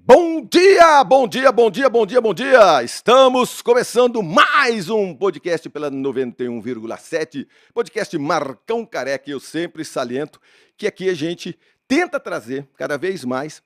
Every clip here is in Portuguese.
Bom dia, bom dia, bom dia, bom dia, bom dia! Estamos começando mais um podcast pela 91,7, podcast Marcão Careca. Eu sempre saliento que aqui a gente tenta trazer cada vez mais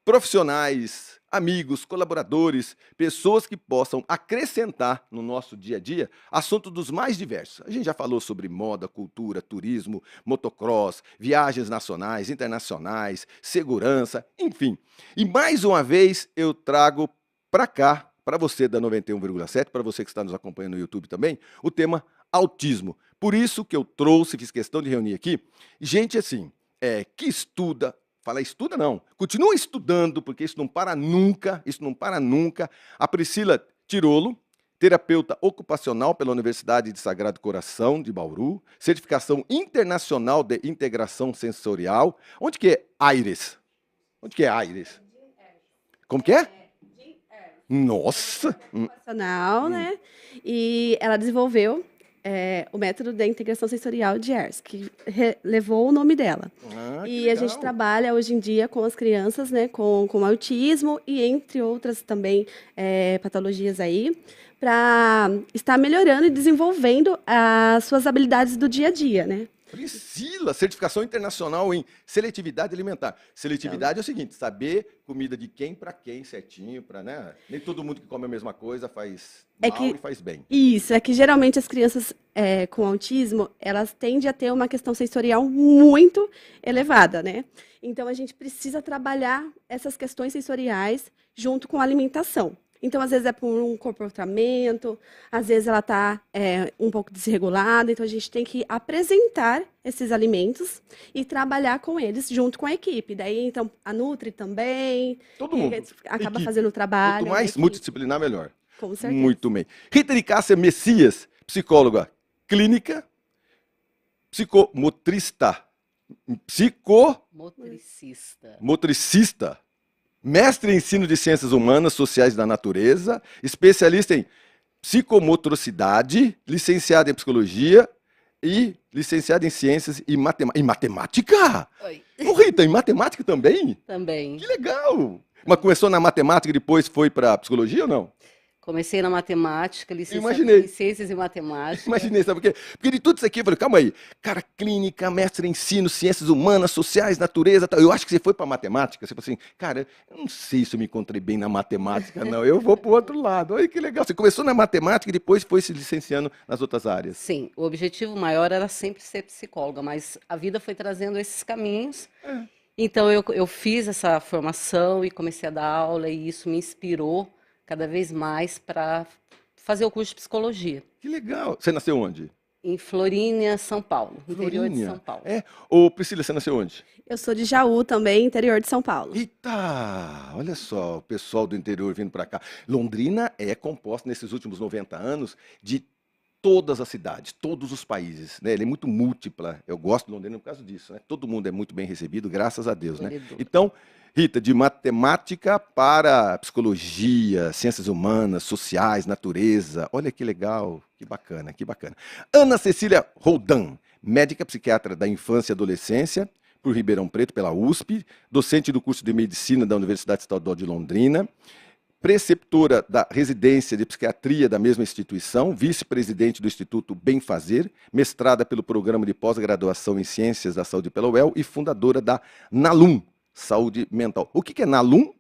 profissionais, amigos, colaboradores, pessoas que possam acrescentar no nosso dia a dia assuntos dos mais diversos. A gente já falou sobre moda, cultura, turismo, motocross, viagens nacionais, internacionais, segurança, enfim. E mais uma vez eu trago para cá, para você da 91,7, para você que está nos acompanhando no YouTube também, o tema autismo. Por isso que eu trouxe, fiz questão de reunir aqui, gente assim, que estuda. Estuda não, continua estudando, porque isso não para nunca, A Priscila Tirolo, terapeuta ocupacional pela Universidade de Sagrado Coração de Bauru, certificação internacional de integração sensorial. Onde que é Aires? Como que é? Nossa! Ocupacional, né? E ela desenvolveu o método da integração sensorial de Ayres, que levou o nome dela. E a gente trabalha hoje em dia com as crianças, né, com autismo e entre outras também patologias aí, para estar melhorando e desenvolvendo as suas habilidades do dia a dia, né? Priscila, certificação internacional em seletividade alimentar. Seletividade é o seguinte, saber comida de quem para quem certinho, para, né? Nem todo mundo que come a mesma coisa faz mal e faz bem. Isso, é que geralmente as crianças com autismo, elas tendem a ter uma questão sensorial muito elevada, né? Então a gente precisa trabalhar essas questões sensoriais junto com a alimentação. Então, às vezes é por um comportamento, às vezes ela está um pouco desregulada, então a gente tem que apresentar esses alimentos e trabalhar com eles junto com a equipe. Daí, então, a Nutri também. Todo mundo. Acaba fazendo o trabalho. Quanto mais multidisciplinar, melhor. Com certeza. Muito bem. Rita de Cássia Messias, psicóloga clínica, motricista, mestre em ensino de ciências humanas, sociais da natureza, especialista em psicomotricidade, licenciada em psicologia e licenciada em ciências e matemática. Oi. Ô, Rita, em matemática também? Também. Que legal! Mas começou na matemática e depois foi para psicologia ou não? Comecei na matemática, licenciatura em ciências e matemática. Imaginei, sabe por quê? Porque de tudo isso aqui, eu falei, calma aí, cara, clínica, mestre em ensino, ciências humanas, sociais, natureza, tal. Eu acho que você foi para matemática, você falou assim, cara, eu não sei se eu me encontrei bem na matemática, não, eu vou para o outro lado. Olha que legal, você começou na matemática e depois foi se licenciando nas outras áreas. Sim, o objetivo maior era sempre ser psicóloga, mas a vida foi trazendo esses caminhos. Então eu fiz essa formação e comecei a dar aula e isso me inspirou cada vez mais para fazer o curso de psicologia. Que legal. Você nasceu onde? Em Florínia, São Paulo, interior de São Paulo. Ô, Priscila, você nasceu onde? Eu sou de Jaú também, interior de São Paulo. Eita, olha só, o pessoal do interior vindo para cá. Londrina é composta nesses últimos 90 anos de todas as cidades, todos os países, né? Ele é muito múltipla. Eu gosto de Londrina por causa disso, né? Todo mundo é muito bem recebido, graças a Deus, né? Então, Rita, de matemática para psicologia, ciências humanas, sociais, natureza. Olha que legal, que bacana, que bacana. Ana Cecília Roldan, médica psiquiatra da infância e adolescência, por Ribeirão Preto, pela USP, docente do curso de medicina da Universidade Estadual de Londrina, preceptora da residência de psiquiatria da mesma instituição, vice-presidente do Instituto Bem Fazer, mestrada pelo Programa de Pós-Graduação em Ciências da Saúde pela UEL e fundadora da NALUM, Saúde Mental. O que é NALUM?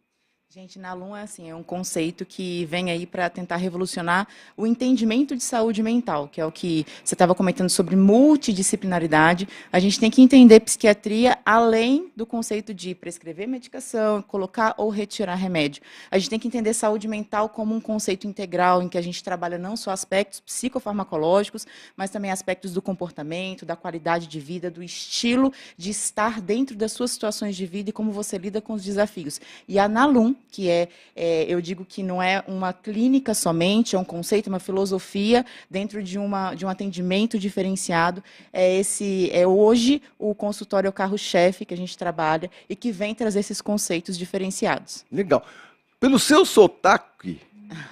Gente, NALUM é um conceito que vem aí para tentar revolucionar o entendimento de saúde mental, que é o que você estava comentando sobre multidisciplinaridade. A gente tem que entender psiquiatria além do conceito de prescrever medicação, colocar ou retirar remédio. A gente tem que entender saúde mental como um conceito integral, em que a gente trabalha não só aspectos psicofarmacológicos, mas também aspectos do comportamento, da qualidade de vida, do estilo de estar dentro das suas situações de vida e como você lida com os desafios. E a NALUM, que eu digo que não é uma clínica somente, é um conceito, uma filosofia dentro de um atendimento diferenciado. É hoje o consultório é o carro-chefe que a gente trabalha e que vem trazer esses conceitos diferenciados. Legal. Pelo seu sotaque,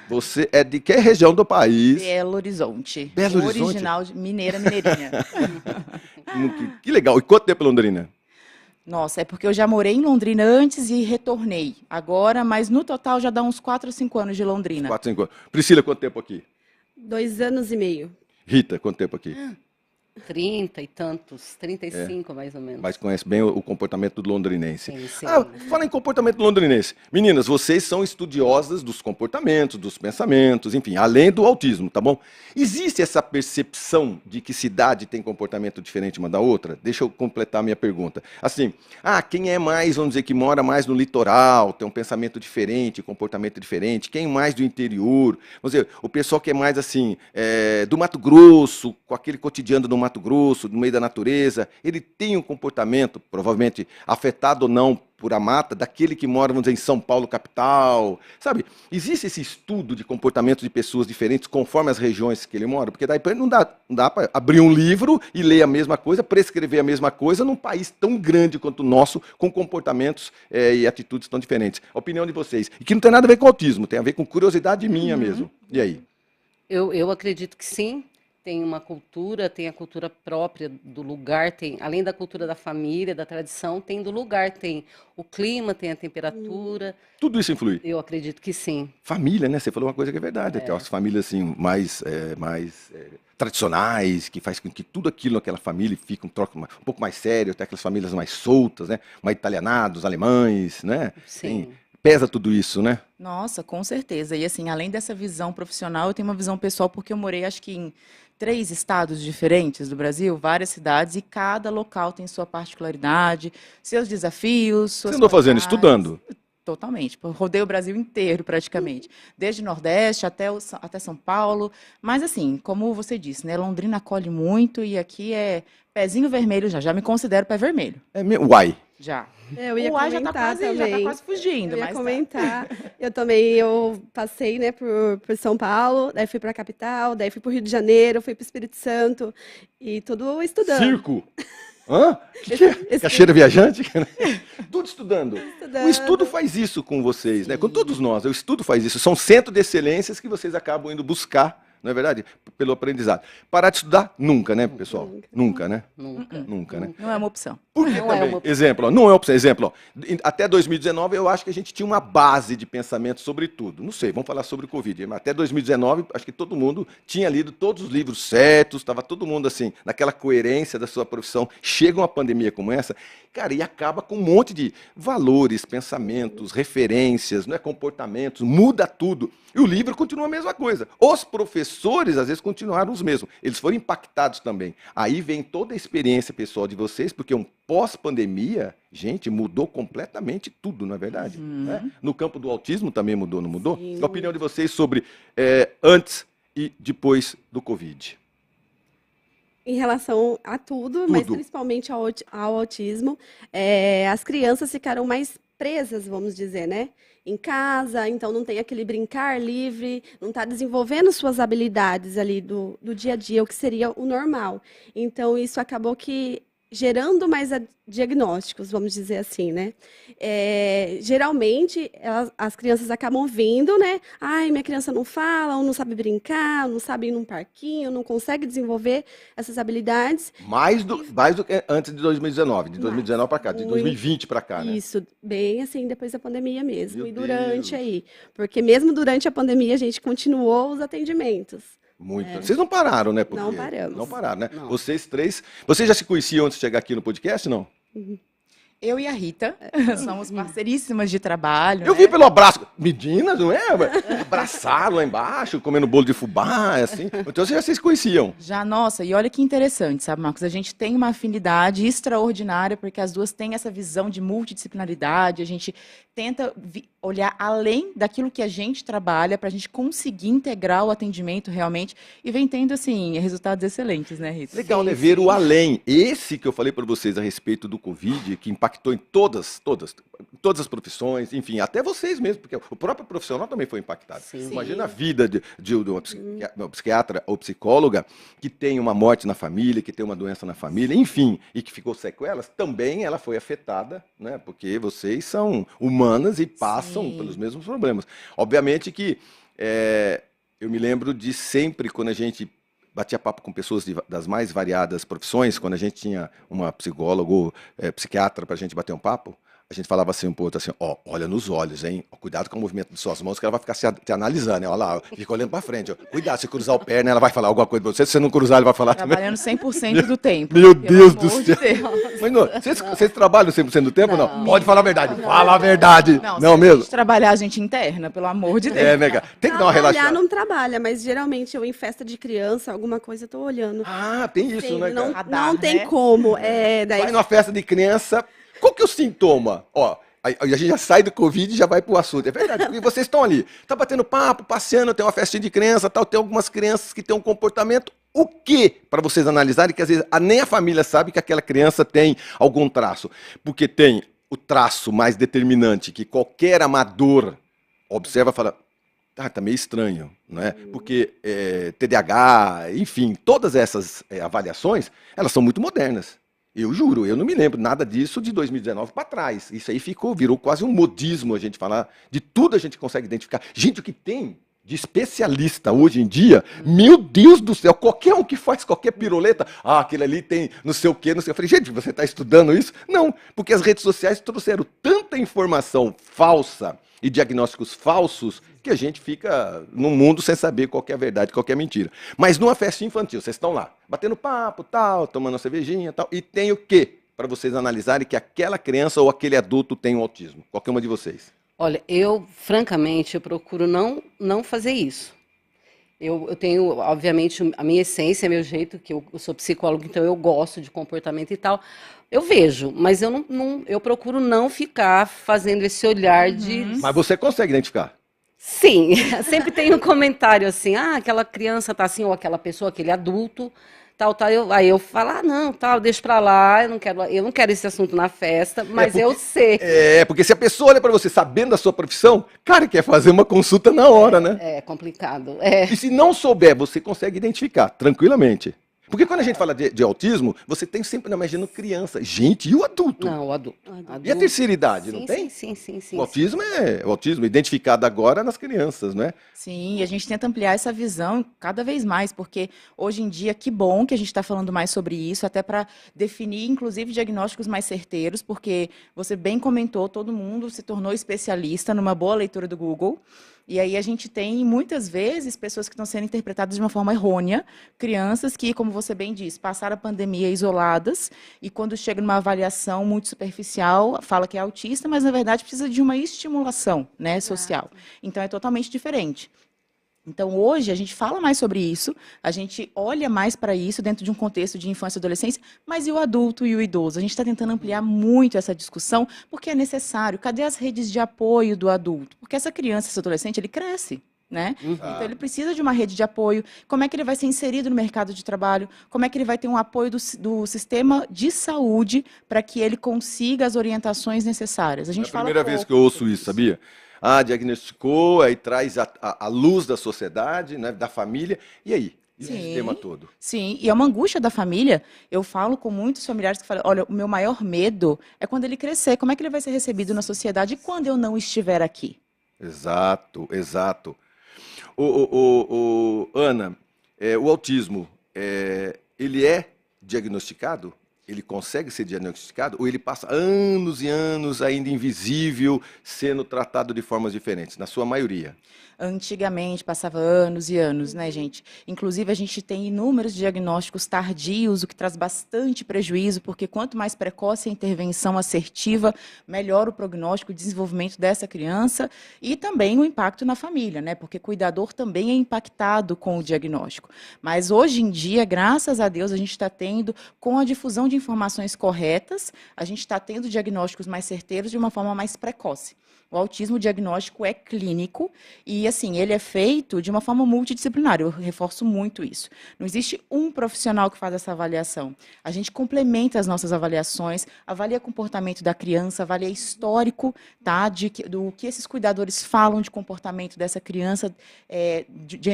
você é de que região do país? Belo Horizonte. Belo Horizonte. Original de mineirinha. Que legal. E quanto tempo em Londrina? Nossa, é porque eu já morei em Londrina antes e retornei agora, mas no total já dá uns 4 ou 5 anos de Londrina. 4, 5 anos. Priscila, quanto tempo aqui? 2 anos e meio. Rita, quanto tempo aqui? 30 e tantos, 35 mais ou menos. Mas conhece bem o comportamento do londrinense. Sim, sim. Fala em comportamento londrinense. Meninas, vocês são estudiosas dos comportamentos, dos pensamentos, enfim, além do autismo, tá bom? Existe essa percepção de que cidade tem comportamento diferente uma da outra? Deixa eu completar a minha pergunta. Assim, quem é mais, vamos dizer, que mora mais no litoral, tem um pensamento diferente, comportamento diferente, quem mais do interior, vamos dizer, o pessoal que é mais assim, do Mato Grosso, com aquele cotidiano do Mato Grosso, no meio da natureza, ele tem um comportamento, provavelmente afetado ou não por a mata, daquele que mora, vamos dizer, em São Paulo, capital, sabe? Existe esse estudo de comportamento de pessoas diferentes conforme as regiões que ele mora? Porque daí não dá para abrir um livro e ler a mesma coisa, prescrever a mesma coisa num país tão grande quanto o nosso, com comportamentos e atitudes tão diferentes. A opinião de vocês. E que não tem nada a ver com autismo, tem a ver com curiosidade minha mesmo. E aí? Eu acredito que sim. Tem uma cultura, tem a cultura própria do lugar, tem, além da cultura da família, da tradição, tem do lugar, tem o clima, tem a temperatura. Tudo isso influi? Eu acredito que sim. Família, né? Você falou uma coisa que é verdade. Até as famílias assim, mais tradicionais, que faz com que tudo aquilo naquela família fique um pouco mais sério, até aquelas famílias mais soltas, né? Mais italianados, alemães, né? Sim. Pesa tudo isso, né? Nossa, com certeza. E assim, além dessa visão profissional, eu tenho uma visão pessoal, porque eu morei, acho que em 3 estados diferentes do Brasil, várias cidades, e cada local tem sua particularidade, seus desafios, suas Você andou fazendo? qualidades. Estudando? Totalmente. Rodei o Brasil inteiro, praticamente. Desde Nordeste até São Paulo. Mas, assim, como você disse, né? Londrina acolhe muito e aqui é pezinho vermelho já. Já me considero pé vermelho. Uai. Já. Eu ia O ar comentar já também. tá quase fugindo. Eu ia mas comentar. Eu passei, né, por São Paulo, daí fui para a capital, daí fui para o Rio de Janeiro, fui para o Espírito Santo e tudo estudando. Circo? Hã? Caixeira viajante? Tudo estudando. O estudo faz isso com vocês, né? Com todos nós. O estudo faz isso. São centros de excelências que vocês acabam indo buscar, não é verdade? Pelo aprendizado. Parar de estudar? Nunca, né, pessoal? Nunca, né? Nunca, né? Não é uma opção. Por que Não é também? uma opção. Exemplo, ó, não é opção. Exemplo, ó, até 2019 eu acho que a gente tinha uma base de pensamento sobre tudo. Não sei, vamos falar sobre o Covid. Mas até 2019, acho que todo mundo tinha lido todos os livros certos, estava todo mundo assim, naquela coerência da sua profissão. Chega uma pandemia como essa, cara, e acaba com um monte de valores, pensamentos, referências, não é, comportamentos, muda tudo. E o livro continua a mesma coisa. Os professores, às vezes, continuaram os mesmos. Eles foram impactados também. Aí vem toda a experiência pessoal de vocês, porque um pós-pandemia, gente, mudou completamente tudo, não é verdade? Né? No campo do autismo também mudou, não mudou? Sim. A opinião de vocês sobre antes e depois do Covid. Em relação a tudo, mas principalmente ao autismo, as crianças ficaram mais presas, vamos dizer, né? Em casa, então não tem aquele brincar livre, não está desenvolvendo suas habilidades ali do dia a dia, o que seria o normal. Então, isso acabou que gerando mais diagnósticos, vamos dizer assim, né? Geralmente, as crianças acabam vindo, né? Ai, minha criança não fala, ou não sabe brincar, não sabe ir num parquinho, não consegue desenvolver essas habilidades. Mais do que antes de 2019, de 2019 para cá, de 2020 para cá, né? Isso, bem assim, depois da pandemia mesmo, Meu e durante Deus. aí. Porque mesmo durante a pandemia, a gente continuou os atendimentos. Muito. Vocês não pararam, né? Não paramos. Não pararam, né? Não. Vocês três. Vocês já se conheciam antes de chegar aqui no podcast, não? Eu e a Rita somos parceiríssimas de trabalho. Eu né? vi pelo abraço. Meninas, não é? Abraçaram lá embaixo, comendo bolo de fubá, assim. Então vocês já se conheciam. Já, nossa, e olha que interessante, sabe, Marcos? A gente tem uma afinidade extraordinária, porque as duas têm essa visão de multidisciplinaridade, a gente tenta olhar além daquilo que a gente trabalha para a gente conseguir integrar o atendimento realmente e vem tendo, assim, resultados excelentes, né, Rita? Legal, né? Ver o além. Esse que eu falei para vocês a respeito do Covid, que impactou em todas as profissões, enfim, até vocês mesmos, porque o próprio profissional também foi impactado. Sim. Imagina a vida de uma psiquiatra ou psicóloga que tem uma morte na família, que tem uma doença na família, enfim, e que ficou sequelas, também ela foi afetada, né? Porque vocês são humanas e passam pelos mesmos problemas. Obviamente que eu me lembro de sempre, quando a gente batia papo com pessoas das mais variadas profissões, quando a gente tinha uma psicóloga ou psiquiatra para a gente bater um papo, a gente falava assim um pro outro assim, ó, olha nos olhos, hein? Ó, cuidado com o movimento de suas mãos, que ela vai ficar te analisando, né? Olha lá, fica olhando para frente. Ó. Cuidado, se cruzar o pé, né, ela vai falar alguma coisa para você. Se você não cruzar, ela vai falar Trabalhando também. 100% do tempo. Meu pelo Deus do amor de céu. Deus. Mas, não, vocês trabalham 100% do tempo ou não? Não. Pode falar a verdade. Fala a verdade. Não, Não se a mesmo? gente trabalhar a gente interna, pelo amor de Deus. É, né, cara? Tem que dar uma Trabalhar relaxada. não trabalha, mas geralmente eu em festa de criança, alguma coisa eu tô olhando. Ah, tem isso, Sim, né, não, cara? Radar, não tem né? como. É, daí Vai numa festa de criança, qual que é o sintoma? Ó, a gente já sai do Covid e já vai pro assunto. É verdade, porque vocês estão ali, tá batendo papo, passeando, tem uma festinha de criança, tal, tem algumas crianças que têm um comportamento. O que para vocês analisarem que às vezes nem a família sabe que aquela criança tem algum traço? Porque tem o traço mais determinante que qualquer amador observa e fala, tá meio estranho, não é? Porque TDAH, enfim, todas essas avaliações, elas são muito modernas. Eu juro, eu não me lembro nada disso de 2019 para trás. Isso aí virou quase um modismo a gente falar. De tudo a gente consegue identificar. Gente, o que tem de especialista hoje em dia, meu Deus do céu, qualquer um que faz qualquer piruleta, aquele ali tem não sei o quê, não sei o quê. Eu falei, gente, você está estudando isso? Não, porque as redes sociais trouxeram tanta informação falsa e diagnósticos falsos que a gente fica num mundo sem saber qual que é a verdade, qual que é a mentira. Mas numa festa infantil, vocês estão lá, batendo papo, tal, tomando uma cervejinha, tal, e tem o quê? Para vocês analisarem que aquela criança ou aquele adulto tem um autismo. Qualquer uma de vocês. Olha, eu, francamente, eu procuro não fazer isso. Eu tenho, obviamente, a minha essência, meu jeito, que eu sou psicóloga, então eu gosto de comportamento e tal. Eu vejo, mas eu procuro não ficar fazendo esse olhar de... Mas você consegue identificar. Sim, sempre tem um comentário assim, aquela criança tá assim, ou aquela pessoa, aquele adulto, tal. Aí eu falo, não, tal, deixa pra lá, eu não quero esse assunto na festa, mas eu sei. Porque se a pessoa olha para você sabendo da sua profissão, cara, quer fazer uma consulta na hora, né? É complicado. E se não souber, você consegue identificar tranquilamente. Porque quando a gente fala de autismo, você tem sempre imaginando criança. Gente, e o adulto? Não, o adulto. E a terceira idade, Sim, não tem? Sim. O autismo identificado agora nas crianças, né? Sim, e a gente tenta ampliar essa visão cada vez mais, porque hoje em dia, que bom que a gente está falando mais sobre isso, até para definir, inclusive, diagnósticos mais certeiros, porque você bem comentou, todo mundo se tornou especialista numa boa leitura do Google. E aí a gente tem, muitas vezes, pessoas que estão sendo interpretadas de uma forma errônea, crianças que, como você bem disse, passaram a pandemia isoladas, e quando chega numa avaliação muito superficial, fala que é autista, mas, na verdade, precisa de uma estimulação, né, social. Então, é totalmente diferente. Então, hoje, a gente fala mais sobre isso, a gente olha mais para isso dentro de um contexto de infância e adolescência, mas e o adulto e o idoso? A gente está tentando ampliar muito essa discussão, porque é necessário. Cadê as redes de apoio do adulto? Porque essa criança, esse adolescente, ele cresce. Né? Então, ele precisa de uma rede de apoio. Como é que ele vai ser inserido no mercado de trabalho? Como é que ele vai ter um apoio do sistema de saúde para que ele consiga as orientações necessárias? A gente É a primeira vez que eu ouço isso, sabia? Diagnosticou, aí traz a luz da sociedade, né, da família, e aí? E o sistema todo? Sim, e é uma angústia da família. Eu falo com muitos familiares que falam, olha, o meu maior medo é quando ele crescer, como é que ele vai ser recebido na sociedade quando eu não estiver aqui? Exato. Ana, o autismo, ele é diagnosticado? Ele consegue ser diagnosticado? Ou ele passa anos e anos ainda invisível, sendo tratado de formas diferentes, na sua maioria? Antigamente passava anos e anos, né, gente? Inclusive, a gente tem inúmeros diagnósticos tardios, o que traz bastante prejuízo, porque quanto mais precoce a intervenção assertiva, melhor o prognóstico, o desenvolvimento dessa criança e também o impacto na família, né? Porque cuidador também é impactado com o diagnóstico. Mas hoje em dia, graças a Deus, a gente está tendo, com a difusão de informações corretas, a gente está tendo diagnósticos mais certeiros de uma forma mais precoce. O autismo diagnóstico é clínico e, assim, ele é feito de uma forma multidisciplinar. Eu reforço muito isso. Não existe um profissional que faz essa avaliação. A gente complementa as nossas avaliações, avalia comportamento da criança, avalia histórico, tá, do que esses cuidadores falam de comportamento dessa criança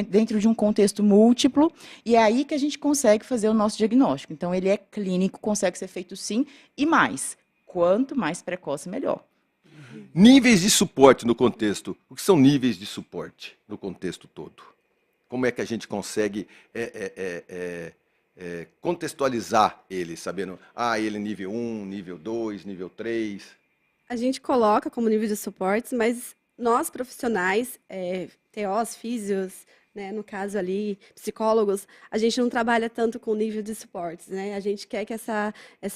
dentro de um contexto múltiplo, e é aí que a gente consegue fazer o nosso diagnóstico. Então, ele é clínico, consegue ser feito sim, e mais, quanto mais precoce, melhor. Níveis de suporte no contexto. O que são níveis de suporte no contexto todo? Como é que a gente consegue contextualizar ele, sabendo, ele é nível 1, nível 2, nível 3? A gente coloca como nível de suportes, mas nós profissionais, TOs, físios, né, no caso ali, psicólogos, a gente não trabalha tanto com nível de suportes, né? A gente quer que essa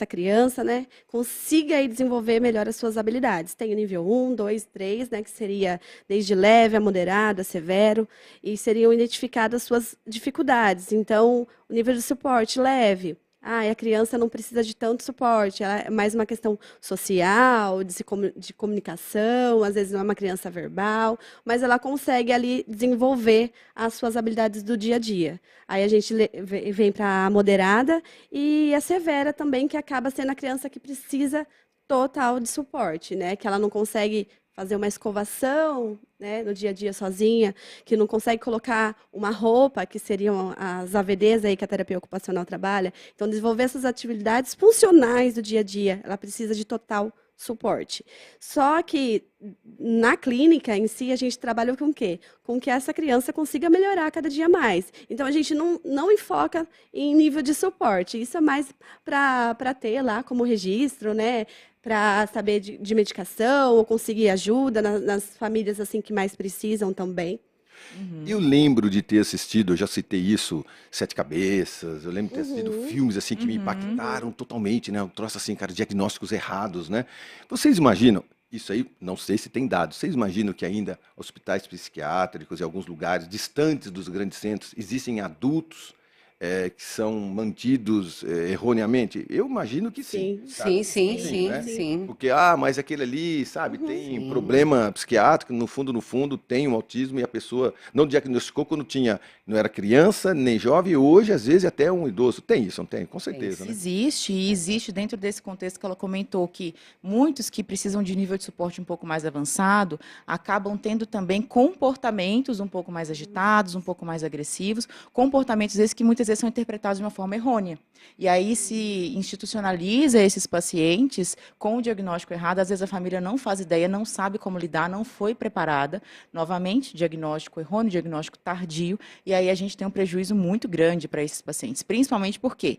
criança, né, consiga aí desenvolver melhor as suas habilidades. Tem o nível 1, 2, 3, né, que seria desde leve a moderado, a severo, e seriam identificadas as suas dificuldades. Então, o nível de suporte leve. A criança não precisa de tanto suporte, ela é mais uma questão social, de comunicação, às vezes não é uma criança verbal, mas ela consegue ali desenvolver as suas habilidades do dia a dia. Aí a gente vem para a moderada e a severa também, que acaba sendo a criança que precisa total de suporte, né? Que ela não consegue fazer uma escovação, né, no dia a dia sozinha, que não consegue colocar uma roupa, que seriam as AVDs aí que a terapia ocupacional trabalha. Então, desenvolver essas atividades funcionais do dia a dia, ela precisa de total suporte. Só que na clínica em si, a gente trabalha com o quê? Com que essa criança consiga melhorar cada dia mais. Então, a gente não enfoca em nível de suporte. Isso é mais para ter lá como registro, né? Para saber de medicação ou conseguir ajuda nas famílias assim que mais precisam também. Eu lembro de ter assistido, eu já citei isso, Sete Cabeças, eu lembro de ter assistido filmes assim que me impactaram totalmente, né? Um troço assim, cara, diagnósticos errados, né? Vocês imaginam, isso aí, não sei se tem dados, vocês imaginam que ainda hospitais psiquiátricos em alguns lugares distantes dos grandes centros existem adultos que são mantidos erroneamente? Eu imagino que sim. Sim, sim, sim, Né? sim. Porque, mas aquele ali, sabe, tem problema psiquiátrico, no fundo, tem um autismo e a pessoa não diagnosticou quando não era criança, nem jovem, e hoje, às vezes, até um idoso. Tem isso, não tem? Com certeza, né? Existe, e existe dentro desse contexto que ela comentou que muitos que precisam de nível de suporte um pouco mais avançado acabam tendo também comportamentos um pouco mais agitados, um pouco mais agressivos, comportamentos esses que muitas vezes são interpretados de uma forma errônea. E aí se institucionaliza esses pacientes com o diagnóstico errado, às vezes a família não faz ideia, não sabe como lidar, não foi preparada. Novamente, diagnóstico errôneo, diagnóstico tardio, e aí a gente tem um prejuízo muito grande para esses pacientes, principalmente porque,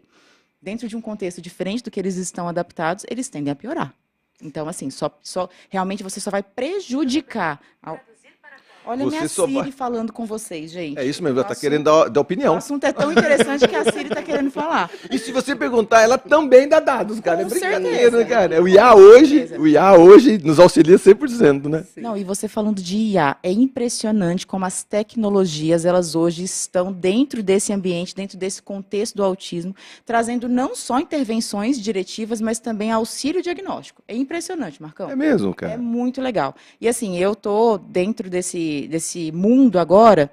dentro de um contexto diferente do que eles estão adaptados, eles tendem a piorar. Então, assim, realmente você só vai prejudicar. Olha a minha Siri falando com vocês, gente. É isso mesmo, ela está querendo dar opinião. O assunto é tão interessante que a Siri está querendo falar. E se você perguntar, ela também dá dados, cara. Com É brincadeira, certeza, né, cara? com O IA hoje nos auxilia 100%, né? Não, e você falando de IA, é impressionante como as tecnologias, elas hoje estão dentro desse ambiente, dentro desse contexto do autismo, trazendo não só intervenções diretivas, mas também auxílio diagnóstico. É impressionante, Marcão. É mesmo, cara? É muito legal. E assim, eu tô dentro desse mundo agora.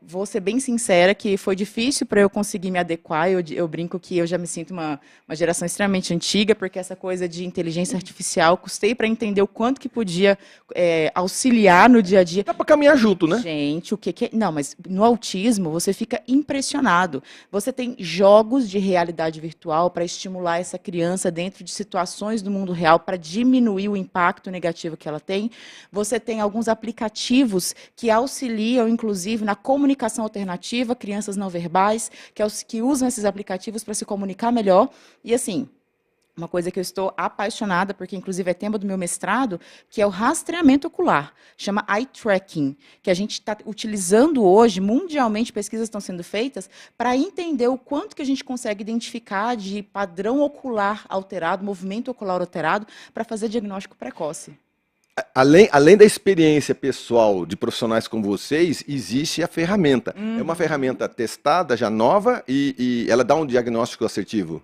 Vou ser bem sincera que foi difícil para eu conseguir me adequar. Eu brinco que eu já me sinto uma geração extremamente antiga, porque essa coisa de inteligência artificial, custei para entender o quanto que podia auxiliar no dia a dia. Dá para caminhar junto, né? Gente, o que é... Não, mas no autismo você fica impressionado. Você tem jogos de realidade virtual para estimular essa criança dentro de situações do mundo real, para diminuir o impacto negativo que ela tem. Você tem alguns aplicativos que auxiliam, inclusive, na comunicação alternativa, crianças não verbais, que usam esses aplicativos para se comunicar melhor. E, assim, uma coisa que eu estou apaixonada, porque, inclusive, é tema do meu mestrado, que é o rastreamento ocular. Chama eye tracking, que a gente está utilizando hoje, mundialmente, pesquisas estão sendo feitas, para entender o quanto que a gente consegue identificar de padrão ocular alterado, movimento ocular alterado, para fazer diagnóstico precoce. Além da experiência pessoal de profissionais como vocês, existe a ferramenta. É uma ferramenta testada, já nova, e ela dá um diagnóstico assertivo?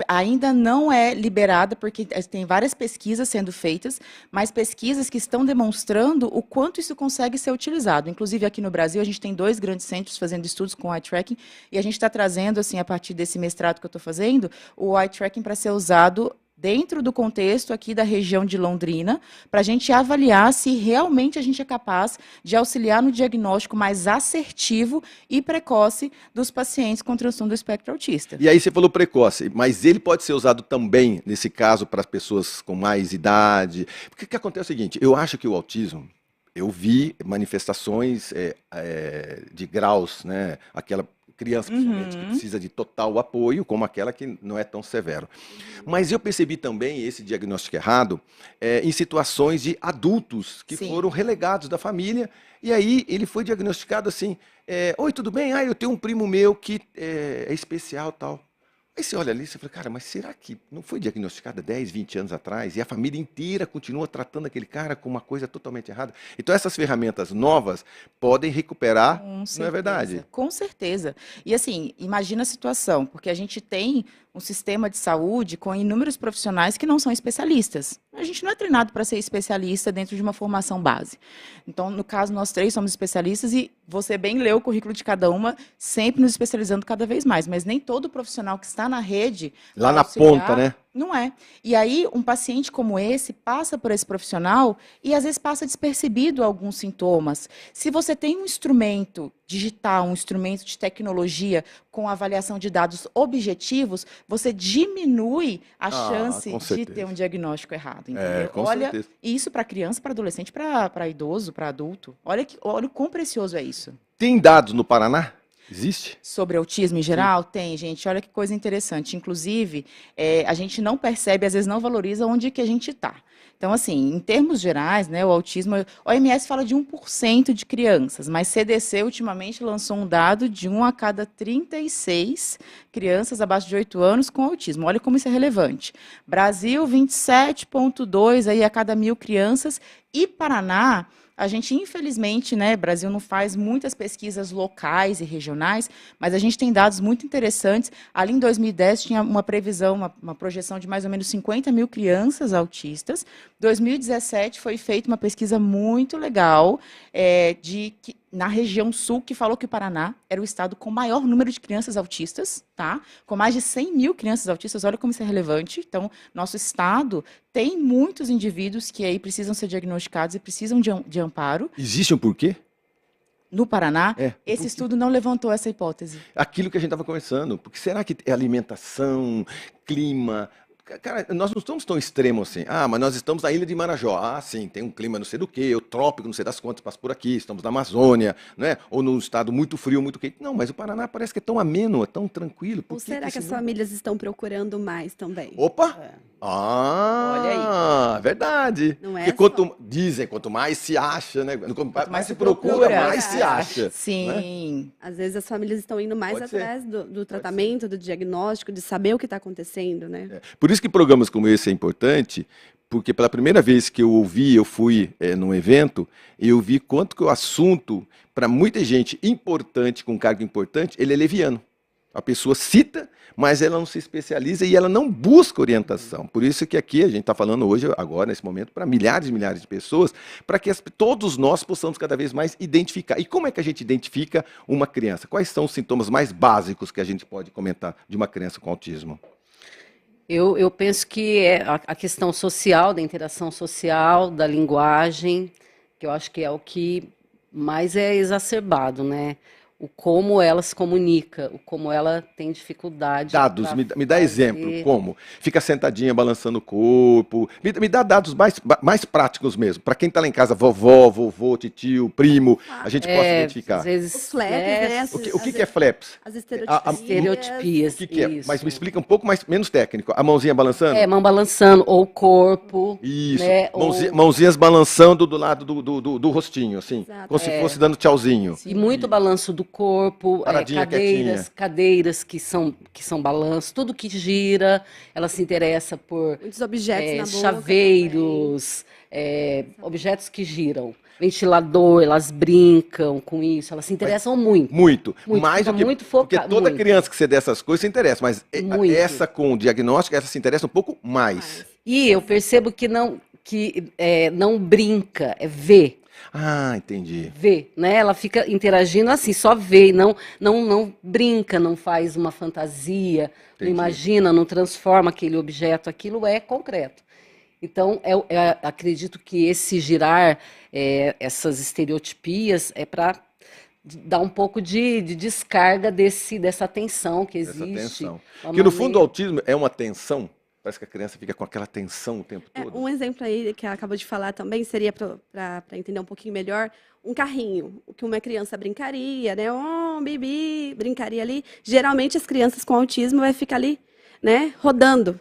Ainda não é liberada, porque tem várias pesquisas sendo feitas, mas pesquisas que estão demonstrando o quanto isso consegue ser utilizado. Inclusive, aqui no Brasil, a gente tem 2 grandes centros fazendo estudos com eye tracking, e a gente está trazendo, assim, a partir desse mestrado que eu estou fazendo, o eye tracking para ser usado dentro do contexto aqui da região de Londrina, para a gente avaliar se realmente a gente é capaz de auxiliar no diagnóstico mais assertivo e precoce dos pacientes com transtorno do espectro autista. E aí você falou precoce, mas ele pode ser usado também, nesse caso, para as pessoas com mais idade? Porque o que acontece é o seguinte, eu acho que o autismo, eu vi manifestações de graus, né? Aquela criança principalmente que precisa de total apoio, como aquela que não é tão severo. Mas eu percebi também esse diagnóstico errado em situações de adultos que Sim. foram relegados da família, e aí ele foi diagnosticado assim, oi, tudo bem? Ah, eu tenho um primo meu que é especial, tal. Aí você olha ali e você fala, cara, mas será que não foi diagnosticada 10, 20 anos atrás e a família inteira continua tratando aquele cara com uma coisa totalmente errada? Então essas ferramentas novas podem recuperar, Com não é certeza, verdade? com certeza. E assim, imagina a situação, porque a gente tem um sistema de saúde com inúmeros profissionais que não são especialistas. A gente não é treinado para ser especialista dentro de uma formação base. Então, no caso, nós três somos especialistas e você bem leu o currículo de cada uma, sempre nos especializando cada vez mais. Mas nem todo profissional que está na rede Lá vai na auxiliar, ponta, né? não é. E aí, um paciente como esse passa por esse profissional e às vezes passa despercebido alguns sintomas. Se você tem um instrumento digital, um instrumento de tecnologia com avaliação de dados objetivos, você diminui a chance com de certeza. ter um diagnóstico errado, entendeu? Com Olha, certeza. e isso para criança, para adolescente, para idoso, para adulto. Olha o quão precioso é isso. Tem dados no Paraná? Existe? Sobre autismo em geral? Tem, gente. Olha que coisa interessante. Inclusive, a gente não percebe, às vezes não valoriza onde que a gente está. Então, assim, em termos gerais, né, o autismo, a OMS fala de 1% de crianças, mas CDC ultimamente lançou um dado de 1 a cada 36 crianças abaixo de 8 anos com autismo. Olha como isso é relevante. Brasil, 27,2 aí a cada 1.000 crianças. E Paraná, a gente, infelizmente, né, Brasil não faz muitas pesquisas locais e regionais, mas a gente tem dados muito interessantes. Ali em 2010 tinha uma previsão, uma projeção de mais ou menos 50.000 crianças autistas. 2017 foi feita uma pesquisa muito legal na região sul, que falou que o Paraná era o estado com maior número de crianças autistas, tá? Com mais de 100.000 crianças autistas, olha como isso é relevante. Então, nosso estado tem muitos indivíduos que aí precisam ser diagnosticados e precisam de amparo. Existe um porquê? No Paraná, É, esse estudo não levantou essa hipótese. aquilo que a gente estava conversando. Porque será que é alimentação, clima? Cara, nós não estamos tão extremos assim. Ah, mas nós estamos na ilha de Marajó. Ah, sim, tem um clima não sei do que, o trópico, não sei das quantas, passa por aqui. Estamos na Amazônia, né? Ou num estado muito frio, muito quente. Não, mas o Paraná parece que é tão ameno, é tão tranquilo. Por Ou que será que as esse não- famílias estão procurando mais também? Opa! É. Ah, verdade. Não é Porque dizem, quanto mais se acha, né? Quanto mais se procura, mais se acha. Sim. Às vezes as famílias estão indo mais Pode ser. atrás do tratamento, do diagnóstico, de saber o que está acontecendo, né? Por isso que programas como esse é importante, porque pela primeira vez que eu ouvi, eu fui num evento, e eu vi quanto que o assunto, para muita gente importante, com cargo importante, ele é leviano. A pessoa cita, mas ela não se especializa e ela não busca orientação. Por isso que aqui a gente está falando hoje, agora, nesse momento, para milhares e milhares de pessoas, para que todos nós possamos cada vez mais identificar. E como é que a gente identifica uma criança? Quais são os sintomas mais básicos que a gente pode comentar de uma criança com autismo? Eu penso que é a questão social, da interação social, da linguagem, que eu acho que é o que mais é exacerbado, né? O como ela se comunica, o como ela tem dificuldade. Dados, pra me dá exemplo, fazer. como? Fica sentadinha, balançando o corpo. Me dá dados mais práticos mesmo. Para quem está lá em casa, vovó, vovô, titio, primo, a gente possa identificar. Às vezes, Os flaps, né? O que é flaps? As estereotipias. O que é? Isso. Mas me explica um pouco menos técnico. A mãozinha balançando? Mão balançando, ou o corpo. Isso. Né? Mãozinhas balançando do lado do rostinho, assim. Exato. Como se fosse dando tchauzinho. E muito balanço do corpo, Paradinha, quietinha. cadeiras que são balanço, tudo que gira, ela se interessa por Muitos objetos na boca chaveiros, objetos que giram, ventilador, elas brincam com isso, elas se interessam muito. Muito. Muito, Mais fica do que. muito Porque focado, toda muito. criança que você der essas coisas se interessa, mas Muito. essa com diagnóstico, essa se interessa um pouco mais. E eu percebo que não brinca, é ver. Ah, entendi. Vê, né? Ela fica interagindo assim, só vê, e não brinca, não faz uma fantasia, não Entendi. imagina, não transforma aquele objeto, aquilo é concreto. Então, acredito que esse girar, essas estereotipias, é para dar um pouco de descarga dessa tensão que Essa existe. tensão. Uma Porque no fundo o maneira- autismo é uma tensão. Parece que a criança fica com aquela tensão o tempo todo. Um exemplo aí que ela acabou de falar também seria para entender um pouquinho melhor, um carrinho, o que uma criança brincaria, né? Oh, bibi, brincaria ali. Geralmente as crianças com autismo vai ficar ali, né, rodando.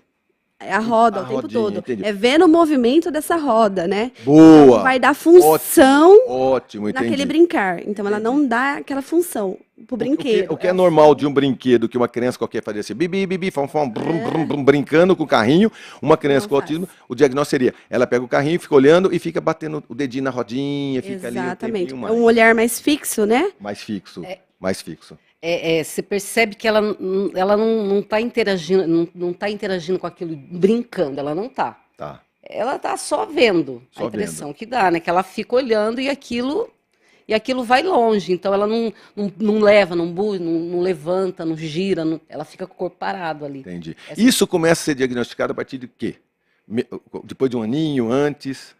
A roda A o tempo rodinha, todo. entendi. É vendo o movimento dessa roda, né? Boa! Vai dar função Ótimo, naquele entendi. brincar. Então ela não dá aquela função pro brinquedo. O que é normal de um brinquedo que uma criança qualquer faria assim, bibi, bibi, fom, fom, brum, brum, brum, brincando com o carrinho, uma criança Não com faz. autismo, o diagnóstico seria, ela pega o carrinho, fica olhando e fica batendo o dedinho na rodinha, fica ali um Exatamente. tempinho É um mais, olhar mais fixo, né? mais fixo, mais fixo. Você percebe que ela não está interagindo, não tá interagindo com aquilo, brincando, ela não está. Tá. Ela está só vendo, Só a impressão que dá, né? Que ela fica olhando e aquilo vai longe. Então ela não leva, não levanta, não gira, ela fica com o corpo parado ali. Entendi. Isso começa a ser diagnosticado a partir de quê? Depois de um aninho, antes?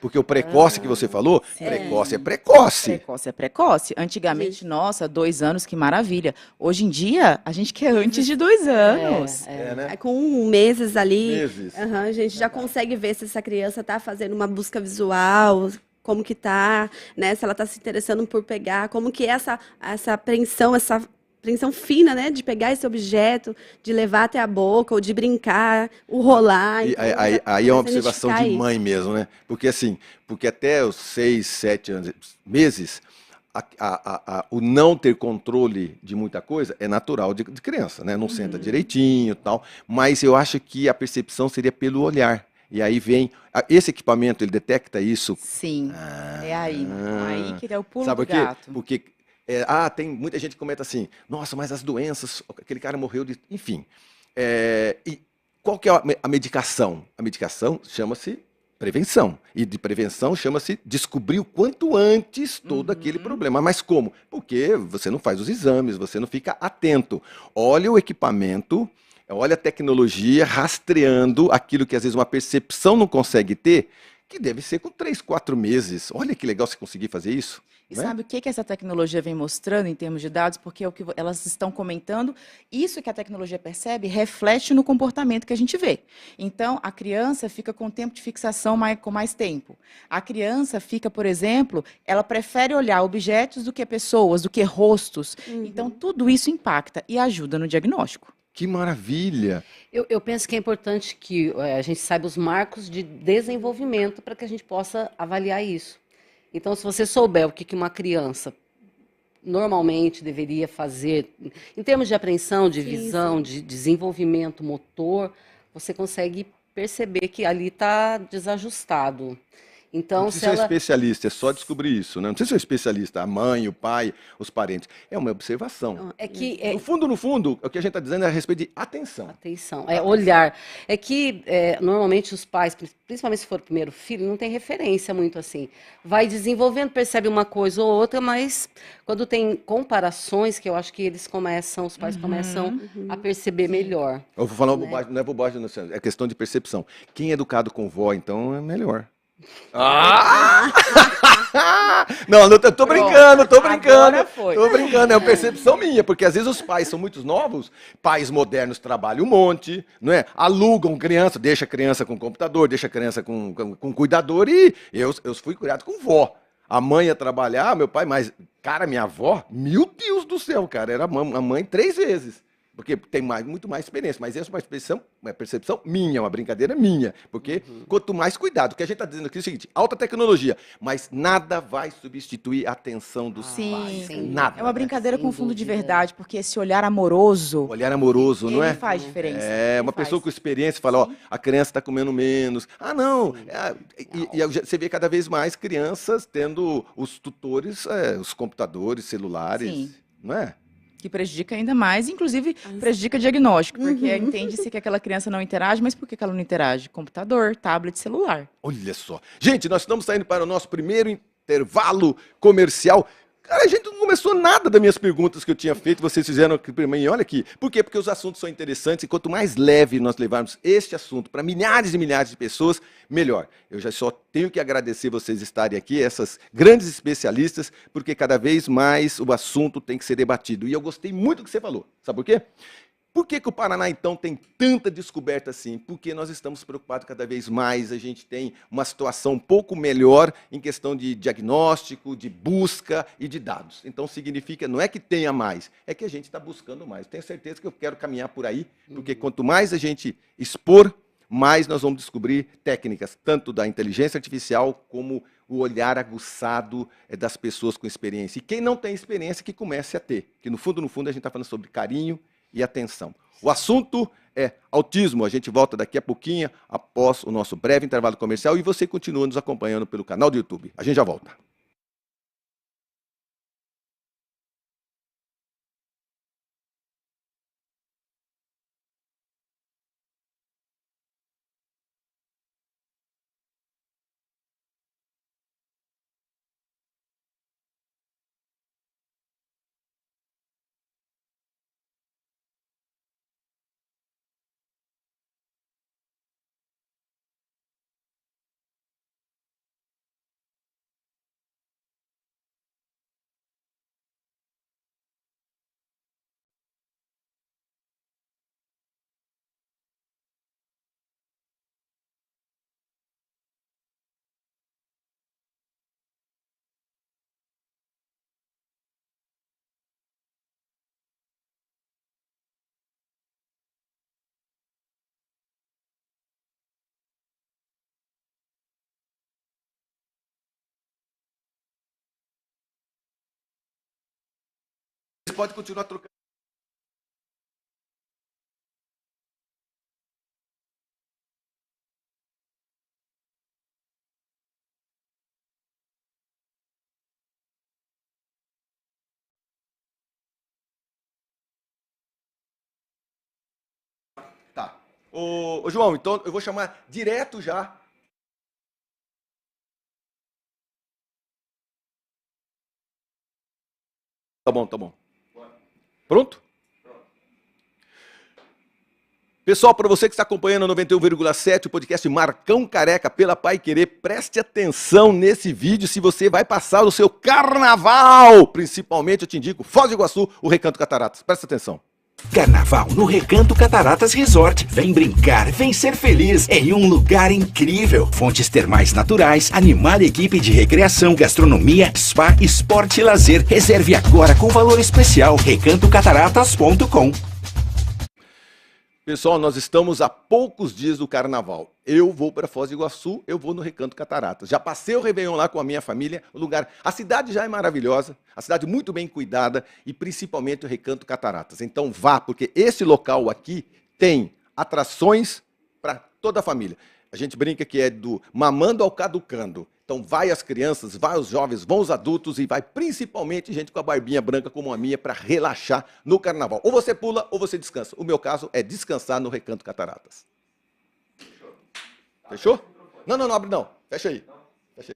Porque o precoce que você falou, precoce é precoce. Precoce é precoce. Antigamente, nossa, 2 anos, que maravilha. Hoje em dia, a gente quer antes de 2 anos. Aí, com meses ali, Meses. a gente já consegue ver se essa criança está fazendo uma busca visual, como que tá, né? Se ela está se interessando por pegar, como que é essa apreensão fina, né? De pegar esse objeto, de levar até a boca, ou de brincar, o rolar. E Então, aí já é uma começa a observação de identificar isso. mãe mesmo, né? Porque assim, porque até os 6, 7 meses, o não ter controle de muita coisa é natural de criança, né? Não senta direitinho e tal, mas eu acho que a percepção seria pelo olhar. E aí vem, esse equipamento, ele detecta isso. Sim, é aí. Aí que é o pulo Sabe do por quê? gato. Porque tem muita gente que comenta assim, nossa, mas as doenças, aquele cara morreu de. Enfim. E qual que é a medicação? A medicação chama-se prevenção. E de prevenção chama-se descobrir o quanto antes todo aquele problema. Mas como? Porque você não faz os exames, você não fica atento. Olha o equipamento, olha a tecnologia rastreando aquilo que às vezes uma percepção não consegue ter, que deve ser com 3, 4 meses. Olha que legal você conseguir fazer isso. E né? sabe o que essa tecnologia vem mostrando em termos de dados? Porque é o que elas estão comentando, isso que a tecnologia percebe reflete no comportamento que a gente vê. Então, a criança fica com tempo de fixação com mais tempo. A criança fica, por exemplo, ela prefere olhar objetos do que pessoas, do que rostos. Então, tudo isso impacta e ajuda no diagnóstico. Que maravilha! Eu penso que é importante que a gente saiba os marcos de desenvolvimento para que a gente possa avaliar isso. Então, se você souber o que uma criança normalmente deveria fazer, em termos de apreensão, de visão, de desenvolvimento motor, você consegue perceber que ali está desajustado. Então, Não precisa ser especialista, é só descobrir isso, né? Não precisa ser especialista, a mãe, o pai, os parentes. É uma observação. É que No fundo, o que a gente está dizendo é a respeito de atenção. atenção, olhar. É que, normalmente, os pais, principalmente se for o primeiro filho, não tem referência muito assim. Vai desenvolvendo, percebe uma coisa ou outra, mas quando tem comparações, que eu acho que os pais começam a perceber melhor. Eu vou falar uma bobagem, não é bobagem, não, é questão de percepção. Quem é educado com vó, então, é melhor. Não, eu tô brincando, Agora foi. tô brincando, é uma percepção minha, porque às vezes os pais são muito novos, pais modernos trabalham um monte, não é? Alugam criança, deixa a criança com computador, deixa a criança com cuidador, e eu fui criado com vó. A mãe ia trabalhar, meu pai, mas, cara, minha avó, meu Deus do céu, cara, era a mãe 3 vezes. Porque tem muito mais experiência, mas essa é uma percepção minha, uma brincadeira minha. Porque quanto mais cuidado, o que a gente está dizendo aqui é o seguinte, alta tecnologia, mas nada vai substituir a atenção dos pais. sim. Nada. É uma brincadeira Sem com fundo de dúvida. verdade, porque esse olhar amoroso, Olhar amoroso, não ele é? faz diferença. É, uma Ele faz. pessoa com experiência fala, ó, a criança está comendo menos. Ah, não. E você vê cada vez mais crianças tendo os tutores, os computadores, celulares, Sim. não é? Que prejudica ainda mais, inclusive prejudica diagnóstico, porque entende-se que aquela criança não interage, mas por que ela não interage? Computador, tablet, celular. Olha só. Gente, nós estamos saindo para o nosso primeiro intervalo comercial. Cara, a gente não começou nada das minhas perguntas que eu tinha feito, vocês fizeram aqui para mim. Olha aqui. Por quê? Porque os assuntos são interessantes e quanto mais leve nós levarmos este assunto para milhares e milhares de pessoas, melhor. Eu já só tenho que agradecer vocês estarem aqui, essas grandes especialistas, porque cada vez mais o assunto tem que ser debatido. E eu gostei muito do que você falou. Sabe por quê? Por que que o Paraná, então, tem tanta descoberta assim? Porque nós estamos preocupados cada vez mais, a gente tem uma situação um pouco melhor em questão de diagnóstico, de busca e de dados. Então, significa, não é que tenha mais, é que a gente está buscando mais. Tenho certeza que eu quero caminhar por aí, porque quanto mais a gente expor, mais nós vamos descobrir técnicas, tanto da inteligência artificial como o olhar aguçado das pessoas com experiência. E quem não tem experiência, que comece a ter. Que no fundo, a gente está falando sobre carinho e atenção. O assunto é autismo. A gente volta daqui a pouquinho, após o nosso breve intervalo comercial, e você continua nos acompanhando pelo canal do YouTube. A gente já volta. Você pode continuar trocando. Tá. Ô, João, então eu vou chamar direto já. Tá bom, tá bom. Pronto? Pessoal, para você que está acompanhando a 91,7, o podcast Marcão Careca pela Pai Querer, preste atenção nesse vídeo se você vai passar o seu carnaval. Principalmente, eu te indico, Foz do Iguaçu, o Recanto Cataratas. Presta atenção. Carnaval no Recanto Cataratas Resort. Vem brincar, vem ser feliz em um lugar incrível. Fontes termais naturais, animada equipe de recreação, gastronomia, spa, esporte e lazer. Reserve agora com valor especial. recantocataratas.com. Pessoal, nós estamos a poucos dias do carnaval. Eu vou para Foz do Iguaçu, eu vou no Recanto Cataratas. Já passei o Réveillon lá com a minha família, o lugar. A cidade já é maravilhosa, a cidade muito bem cuidada e principalmente o Recanto Cataratas. Então vá, porque esse local aqui tem atrações para toda a família. A gente brinca que é do mamando ao caducando. Então vai as crianças, vai os jovens, vão os adultos e vai principalmente gente com a barbinha branca como a minha para relaxar no carnaval. Ou você pula ou você descansa. O meu caso é descansar no Recanto Cataratas. Fechou? Não, não, não abre não. Fecha aí. Fecha aí.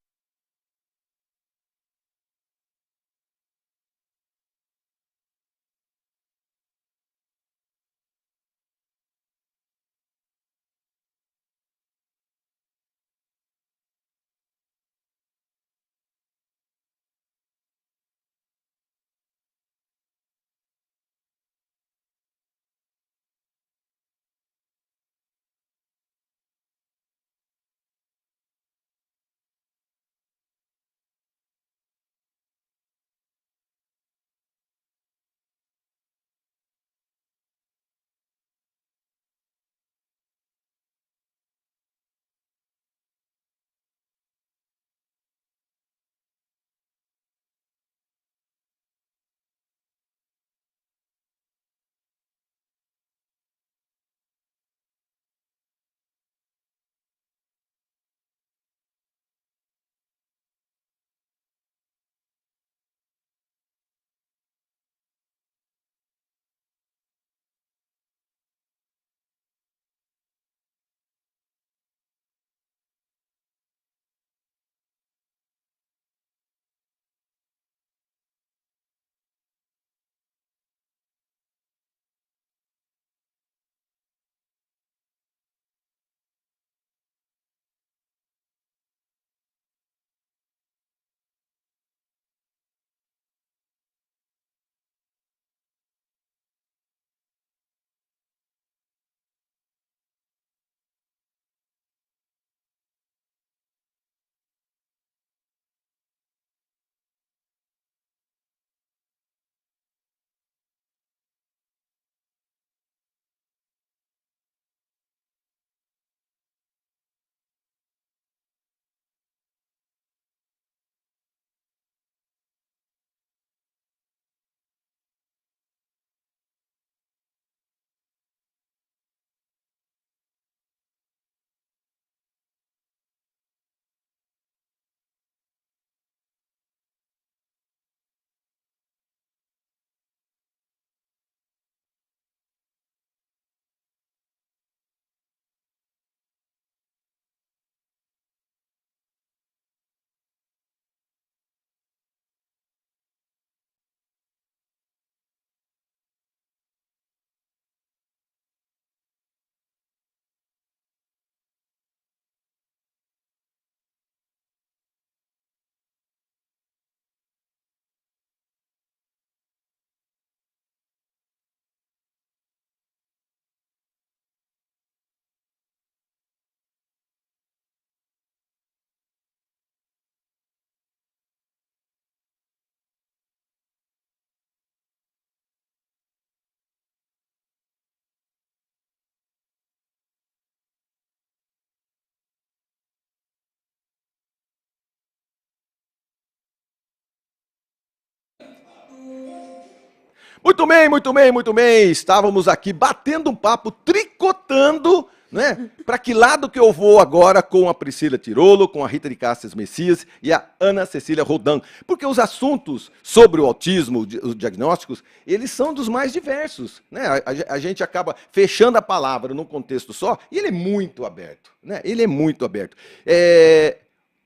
Muito bem, muito bem, muito bem. Estávamos aqui batendo um papo, tricotando, né? Para que lado que eu vou agora com a Priscila Tirolo, com a Rita de Castro Messias e a Ana Cecília Rodan? Porque os assuntos sobre o autismo, os diagnósticos, eles são dos mais diversos, né? A gente acaba fechando a palavra num contexto só e ele é muito aberto, né? Ele é muito aberto.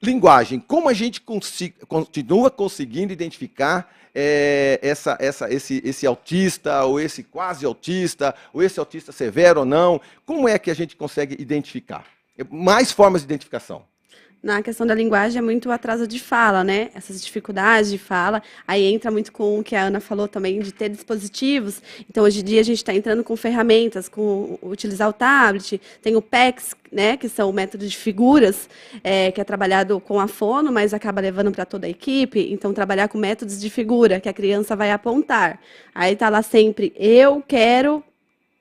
Linguagem, como a gente continua conseguindo identificar esse autista, ou esse quase autista, ou esse autista severo ou não? Como é que a gente consegue identificar? Mais formas de identificação. Na questão da linguagem é muito o atraso de fala, né? Essas dificuldades de fala. Aí entra muito com o que a Ana falou também, de ter dispositivos. Então, hoje em dia, a gente está entrando com ferramentas, com utilizar o tablet. Tem o PECS, né? Que são o método de figuras, que é trabalhado com a fono, mas acaba levando para toda a equipe. Então, trabalhar com métodos de figura, que a criança vai apontar. Aí está lá sempre, eu quero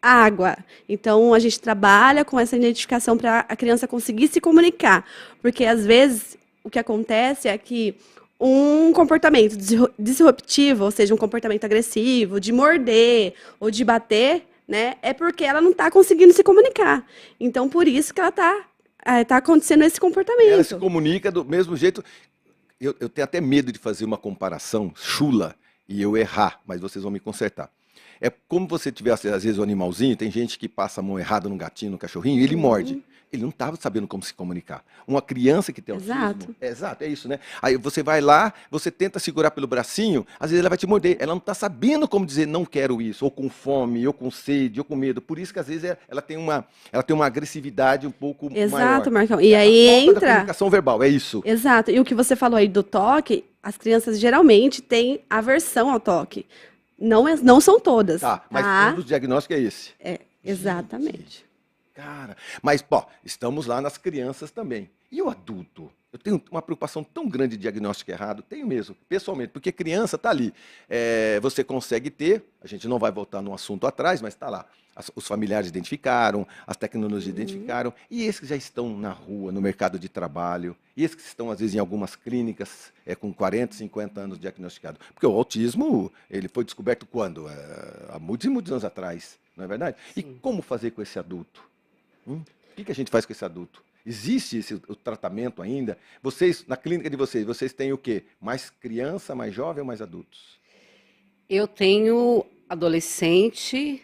água. Então, a gente trabalha com essa identificação para a criança conseguir se comunicar. Porque, às vezes, o que acontece é que um comportamento disruptivo, ou seja, um comportamento agressivo, de morder ou de bater, né, é porque ela não está conseguindo se comunicar. Então, por isso que ela tá acontecendo esse comportamento. Ela se comunica do mesmo jeito. Eu tenho até medo de fazer uma comparação chula e eu errar, mas vocês vão me consertar. É como você tivesse, às vezes, um animalzinho, tem gente que passa a mão errada no gatinho, no cachorrinho, e ele morde. Ele não estava sabendo como se comunicar. Uma criança que tem autismo... Exato, é isso, né? Aí você vai lá, você tenta segurar pelo bracinho, às vezes ela vai te morder. Ela não está sabendo como dizer não quero isso, ou com fome, ou com sede, ou com medo. Por isso que, às vezes, ela tem uma agressividade um pouco maior. Exato, Marcão. E aí entra... da comunicação verbal, é isso. Exato. E o que você falou aí do toque, as crianças geralmente têm aversão ao toque. Não são todas. Tá, mas um dos diagnósticos é esse. Exatamente. Gente, cara, mas, pô, estamos lá nas crianças também. E o adulto? Eu tenho uma preocupação tão grande de diagnóstico errado, tenho mesmo, pessoalmente, porque criança está ali. Você consegue ter, a gente não vai voltar no assunto atrás, mas está lá. Os familiares identificaram, as tecnologias identificaram, e esses que já estão na rua, no mercado de trabalho, e esses que estão, às vezes, em algumas clínicas com 40, 50 anos diagnosticados. Porque o autismo, ele foi descoberto quando? Há muitos e muitos anos atrás, não é verdade? Sim. E como fazer com esse adulto? O que a gente faz com esse adulto? Existe o tratamento ainda? Vocês, na clínica de vocês têm o quê? Mais criança, mais jovem ou mais adultos? Eu tenho adolescente,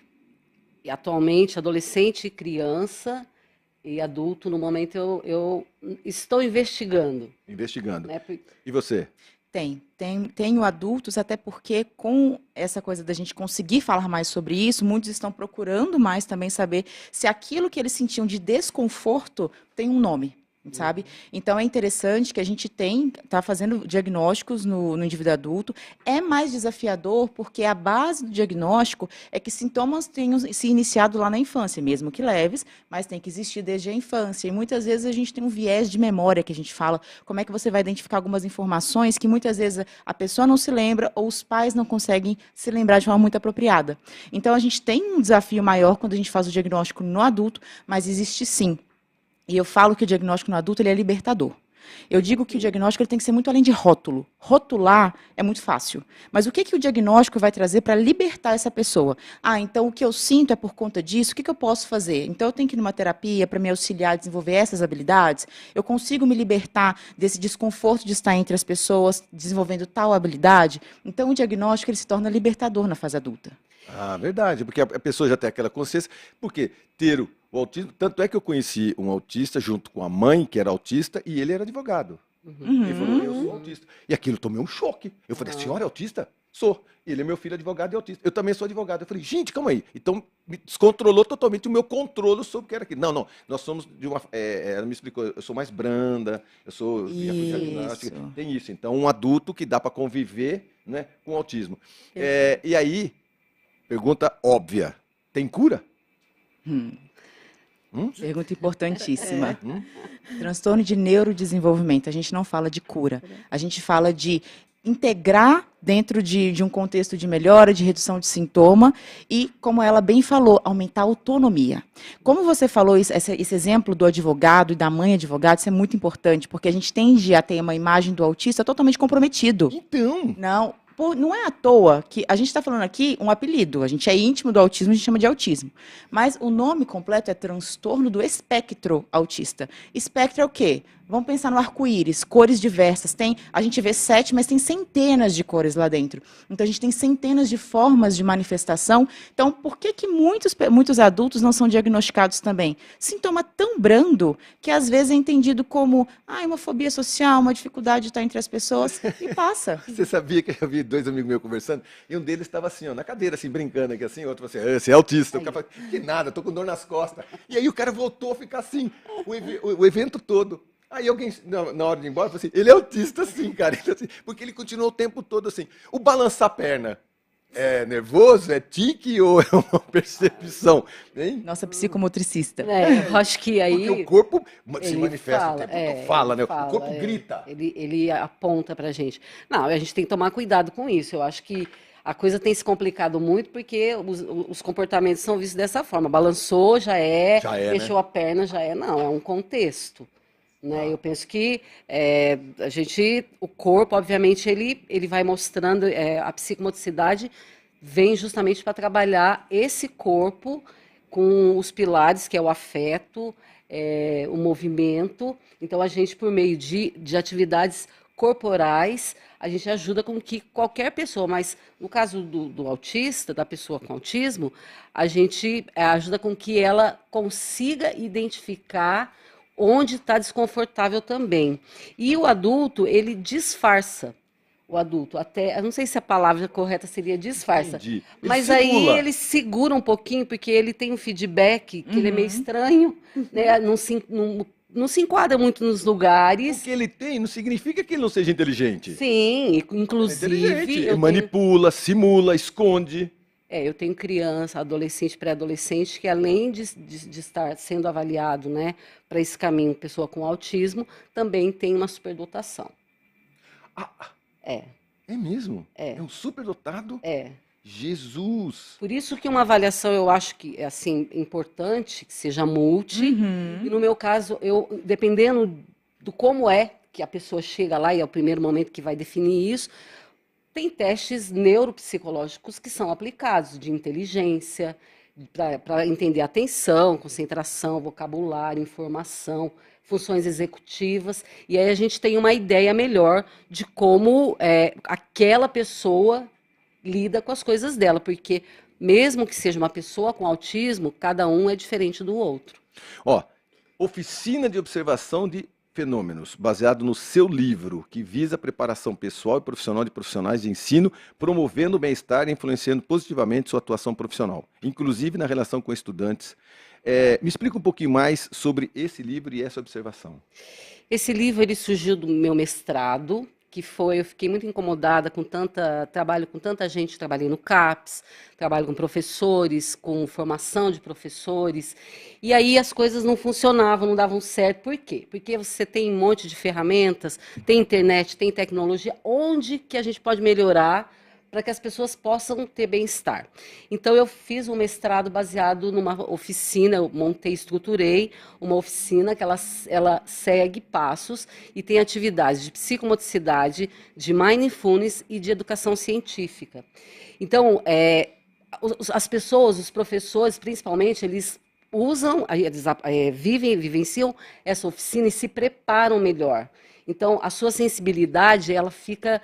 e atualmente adolescente, criança e adulto. No momento eu estou investigando. Investigando. Né? E você? Tenho adultos, até porque com essa coisa da gente conseguir falar mais sobre isso, muitos estão procurando mais também saber se aquilo que eles sentiam de desconforto tem um nome, sabe? Então é interessante que a gente está fazendo diagnósticos no indivíduo adulto. É mais desafiador porque a base do diagnóstico é que sintomas tenham se iniciado lá na infância, mesmo que leves, mas tem que existir desde a infância. E muitas vezes a gente tem um viés de memória que a gente fala, como é que você vai identificar algumas informações que muitas vezes a pessoa não se lembra ou os pais não conseguem se lembrar de forma muito apropriada. Então a gente tem um desafio maior quando a gente faz o diagnóstico no adulto, mas existe sim. E eu falo que o diagnóstico no adulto ele é libertador. Eu digo que o diagnóstico ele tem que ser muito além de rótulo. Rotular é muito fácil. Mas o que o diagnóstico vai trazer para libertar essa pessoa? Então o que eu sinto é por conta disso, o que eu posso fazer? Então eu tenho que ir numa terapia para me auxiliar a desenvolver essas habilidades? Eu consigo me libertar desse desconforto de estar entre as pessoas, desenvolvendo tal habilidade? Então o diagnóstico ele se torna libertador na fase adulta. Verdade, porque a pessoa já tem aquela consciência, porque ter o autismo, tanto é que eu conheci um autista junto com a mãe, que era autista, e ele era advogado. Ele falou, eu sou autista. E aquilo tomei um choque. Eu falei, a senhora é autista? Sou. E ele é meu filho advogado e autista. Eu também sou advogado. Eu falei, gente, calma aí. Então, me descontrolou totalmente o meu controle sobre o que era aquilo. Não, nós somos de uma... ela me explicou, eu sou mais branda, eu sou... Tem isso. Então, um adulto que dá para conviver, né, com autismo. E aí, pergunta óbvia, tem cura? Pergunta importantíssima. Transtorno de neurodesenvolvimento. A gente não fala de cura. A gente fala de integrar dentro de um contexto de melhora, de redução de sintoma e, como ela bem falou, aumentar a autonomia. Como você falou, esse exemplo do advogado e da mãe advogada, isso é muito importante, porque a gente tende a ter uma imagem do autista totalmente comprometido. Então... Não... Não é à toa que a gente está falando aqui um apelido, a gente é íntimo do autismo, a gente chama de autismo. Mas o nome completo é transtorno do espectro autista. Espectro é o quê? Vamos pensar no arco-íris, cores diversas. A gente vê 7, mas tem centenas de cores lá dentro. Então, a gente tem centenas de formas de manifestação. Então, por que muitos adultos não são diagnosticados também? Sintoma tão brando que, às vezes, é entendido como uma fobia social, uma dificuldade de estar entre as pessoas, e passa. Você sabia que eu vi 2 amigos meus conversando, e um deles estava assim, ó, na cadeira, assim, brincando aqui, assim, o outro falou assim, você é autista. O cara falou, que nada, tô com dor nas costas. E aí o cara voltou a ficar assim, o evento todo. Aí alguém, na hora de ir embora, falou assim, ele é autista sim, cara. Então, assim, porque ele continuou o tempo todo assim. O balançar a perna é nervoso, é tique ou é uma percepção? Hein? Nossa psicomotricista. Eu acho que aí... Porque o corpo se ele manifesta fala, o tempo todo, fala, né? fala, o corpo grita. Ele aponta pra gente. Não, a gente tem que tomar cuidado com isso. Eu acho que a coisa tem se complicado muito porque os comportamentos são vistos dessa forma. Balançou, já é, mexeu a perna, já é. Não, é um contexto. Né? Eu penso que o corpo, obviamente, ele vai mostrando, a psicomotricidade vem justamente para trabalhar esse corpo com os pilares, que é o afeto, o movimento. Então, a gente, por meio de atividades corporais, a gente ajuda com que qualquer pessoa, mas no caso do autista, da pessoa com autismo, a gente ajuda com que ela consiga identificar onde está desconfortável também. E o adulto, ele disfarça. O adulto, até, eu não sei se a palavra correta seria disfarça, Entendi. mas Ele aí ele segura um pouquinho, porque ele tem um feedback que ele é meio estranho, né? Não se enquadra muito nos lugares. O que ele tem não significa que ele não seja inteligente. Sim, Ele é inclusive... inteligente, ele manipula, simula, esconde. Eu tenho criança, adolescente, pré-adolescente, que além de estar sendo avaliado, né, para esse caminho, pessoa com autismo, também tem uma superdotação. É mesmo? É um superdotado? É. Jesus! Por isso que uma avaliação eu acho que é assim, importante, que seja multi. E no meu caso, dependendo do como é que a pessoa chega lá, e é o primeiro momento que vai definir isso, tem testes neuropsicológicos que são aplicados, de inteligência, para entender atenção, concentração, vocabulário, informação, funções executivas, e aí a gente tem uma ideia melhor de como aquela pessoa lida com as coisas dela, porque mesmo que seja uma pessoa com autismo, cada um é diferente do outro. Oficina de observação de fenômenos, baseado no seu livro, que visa a preparação pessoal e profissional de profissionais de ensino, promovendo o bem-estar e influenciando positivamente sua atuação profissional, inclusive na relação com estudantes. Me explica um pouquinho mais sobre esse livro e essa observação. Esse livro ele surgiu do meu mestrado, eu fiquei muito incomodada com trabalho com tanta gente, trabalhei no CAPES, trabalho com professores, com formação de professores, e aí as coisas não funcionavam, não davam certo. Por quê? Porque você tem um monte de ferramentas, tem internet, tem tecnologia, onde que a gente pode melhorar para que as pessoas possam ter bem-estar. Então, eu fiz um mestrado baseado numa oficina, eu estruturei uma oficina que ela segue passos e tem atividades de psicomotricidade, de mindfulness e de educação científica. Então, as pessoas, os professores, principalmente, eles usam, eles vivenciam essa oficina e se preparam melhor. Então, a sua sensibilidade, ela fica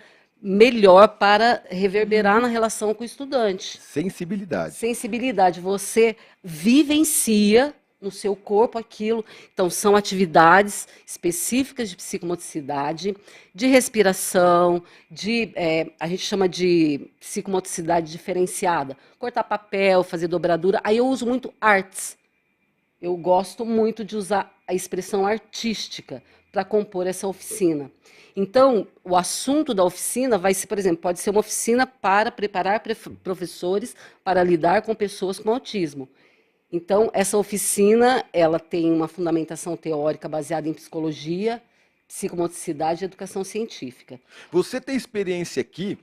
melhor para reverberar na relação com o estudante. Sensibilidade. Sensibilidade. Você vivencia no seu corpo aquilo. Então, são atividades específicas de psicomotricidade, de respiração, a gente chama de psicomotricidade diferenciada. Cortar papel, fazer dobradura. Aí eu uso muito artes. Eu gosto muito de usar a expressão artística para compor essa oficina. Então, o assunto da oficina vai ser, por exemplo, pode ser uma oficina para preparar professores para lidar com pessoas com autismo. Então, essa oficina, ela tem uma fundamentação teórica baseada em psicologia, psicomotricidade e educação científica. Você tem experiência aqui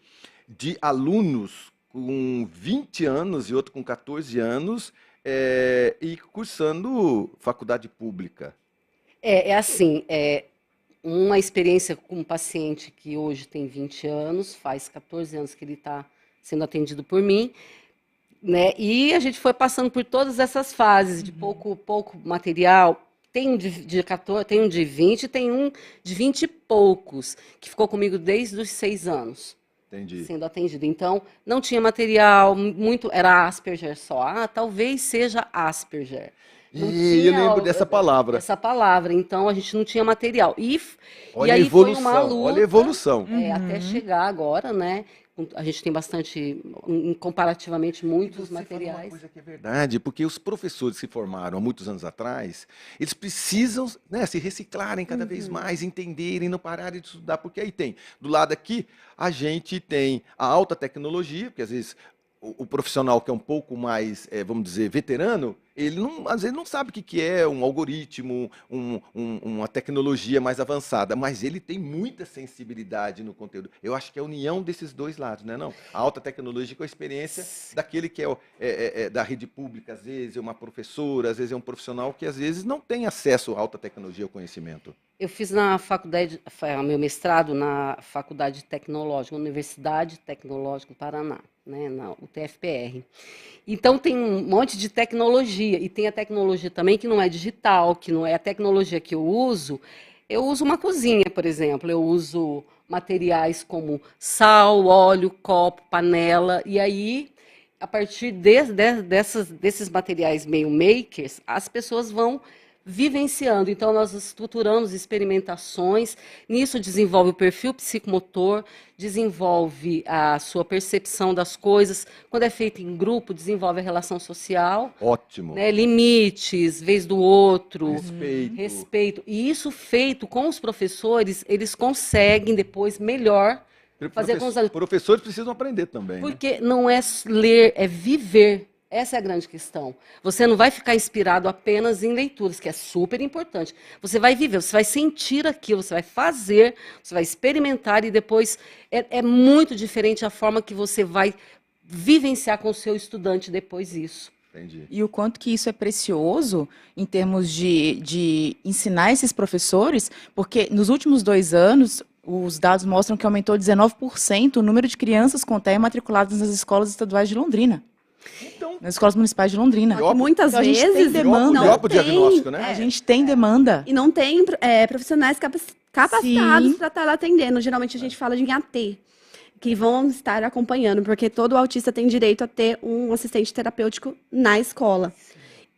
de alunos com 20 anos e outro com 14 anos e cursando faculdade pública. uma experiência com um paciente que hoje tem 20 anos, faz 14 anos que ele está sendo atendido por mim, né? E a gente foi passando por todas essas fases de pouco material. Tem um de 14, tem um de 20, tem um de 20 e poucos, que ficou comigo desde os 6 anos Entendi. sendo atendido. Então, não tinha material, muito, era Asperger só. Ah, talvez seja Asperger. Não E eu tinha lembro dessa palavra. essa palavra, então a gente não tinha material. E Olha a aí foi uma evolução, luta, olha a evolução. até chegar agora, né? A gente tem bastante, comparativamente, muitos Você falou uma materiais. coisa que é verdade, porque os professores que se formaram há muitos anos atrás, eles precisam, né, se reciclarem cada vez mais, entenderem, não pararem de estudar, porque aí tem, do lado aqui, a gente tem a alta tecnologia, porque às vezes o profissional que é um pouco mais, vamos dizer, veterano, ele não, às vezes não sabe o que que é um algoritmo, uma tecnologia mais avançada, mas ele tem muita sensibilidade no conteúdo. Eu acho que é a união desses dois lados, né? Não? A alta tecnologia com a experiência daquele que é da rede pública, às vezes é uma professora, às vezes é um profissional que às vezes não tem acesso à alta tecnologia ou conhecimento. Eu fiz na faculdade, meu mestrado na Faculdade Tecnológica, Universidade Tecnológica do Paraná, né, na UTFPR. Então tem um monte de tecnologia, e tem a tecnologia também que não é digital, que não é a tecnologia que eu uso. Eu uso uma cozinha, por exemplo, eu uso materiais como sal, óleo, copo, panela, e aí, a partir desses materiais meio makers, as pessoas vão vivenciando. Então, nós estruturamos experimentações, nisso desenvolve o perfil psicomotor, desenvolve a sua percepção das coisas. Quando é feito em grupo, desenvolve a relação social, Ótimo. né, limites, vez do outro, Respeito. respeito. E isso feito com os professores, eles conseguem depois melhor fazer com os alunos. Professores precisam aprender também, né? Porque não é ler, é viver. Essa é a grande questão. Você não vai ficar inspirado apenas em leituras, que é super importante. Você vai viver, você vai sentir aquilo, você vai fazer, você vai experimentar e depois é muito diferente a forma que você vai vivenciar com o seu estudante depois isso. Entendi. E o quanto que isso é precioso em termos de ensinar esses professores, porque nos últimos 2 anos, os dados mostram que aumentou 19% o número de crianças com TEA matriculadas nas escolas estaduais de Londrina, Então, nas escolas municipais de Londrina. Só que muitas Então, a gente vezes tem demanda. melhor pro não tem, diagnóstico, né? A gente tem demanda. e não tem profissionais capacitados Sim. para estar lá atendendo. Geralmente a gente fala de AT, que vão estar acompanhando, porque todo autista tem direito a ter um assistente terapêutico na escola.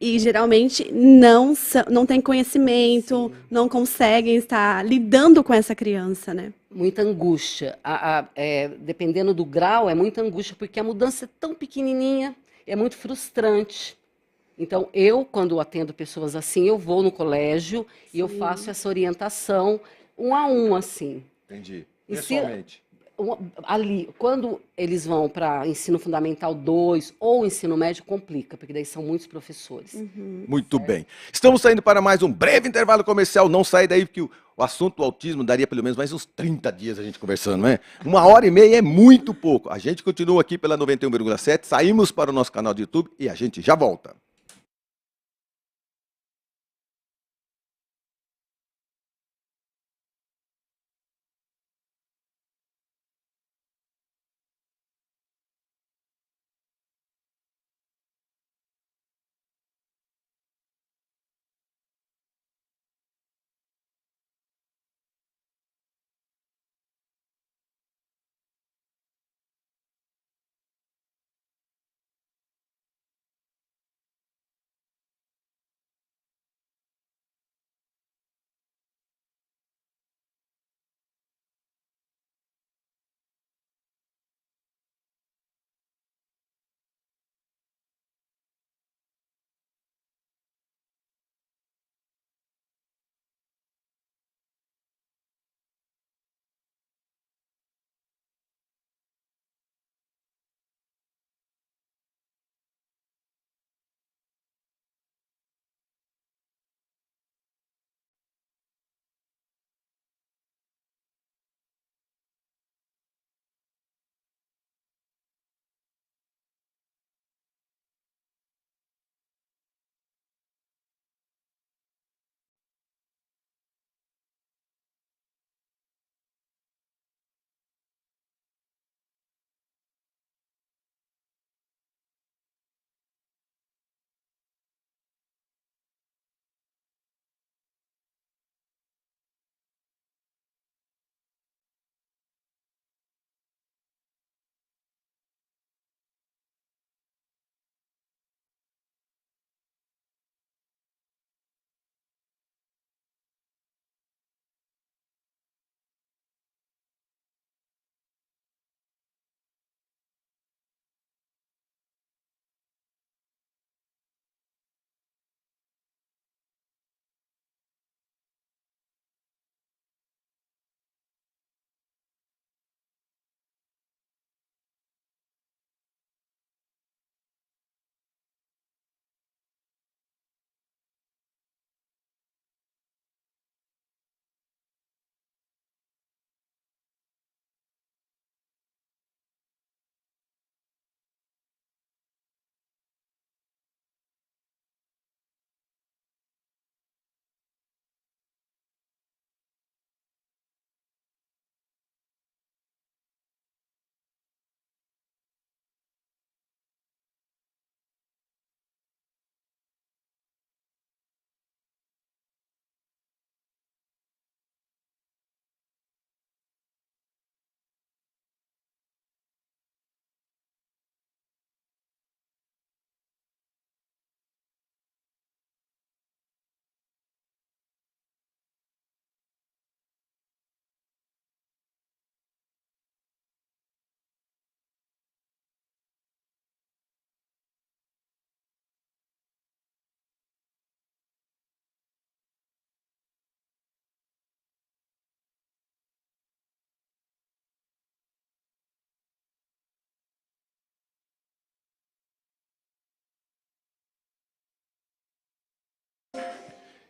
E geralmente não tem conhecimento, não conseguem estar lidando com essa criança, né? Muita angústia. Dependendo do grau, é muita angústia, porque a mudança é tão pequenininha, é muito frustrante. Então, eu, quando atendo pessoas assim, eu vou no colégio e eu faço essa orientação um a um, assim. Entendi. E se- Pessoalmente. Ali, quando eles vão para ensino fundamental 2 ou ensino médio, complica, porque daí são muitos professores. Muito bem. Estamos saindo para mais um breve intervalo comercial. Não sai daí, porque o assunto do autismo daria pelo menos mais uns 30 dias a gente conversando, né? 1h30 é muito pouco. A gente continua aqui pela 91,7, saímos para o nosso canal de YouTube e a gente já volta.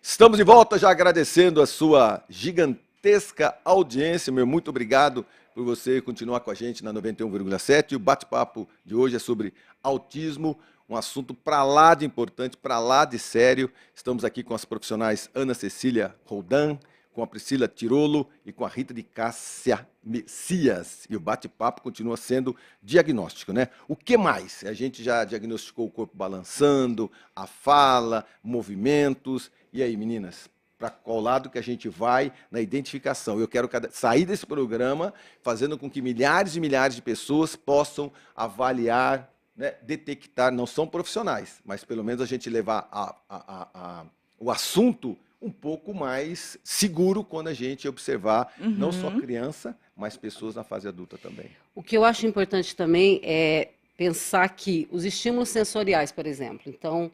Estamos de volta, já agradecendo a sua gigantesca audiência, meu muito obrigado por você continuar com a gente na 91,7. E o bate-papo de hoje é sobre autismo, um assunto para lá de importante, para lá de sério. Estamos aqui com as profissionais Ana Cecília Roldan, com a Priscila Tirolo e com a Rita de Cássia Messias. E o bate-papo continua sendo diagnóstico, né? O que mais? A gente já diagnosticou o corpo balançando, a fala, movimentos. E aí, meninas? Para qual lado que a gente vai na identificação? Eu quero sair desse programa fazendo com que milhares e milhares de pessoas possam avaliar, né, detectar, não são profissionais, mas pelo menos a gente levar o assunto um pouco mais seguro quando a gente observar não só criança, mas pessoas na fase adulta também. O que eu acho importante também é pensar que os estímulos sensoriais, por exemplo, então,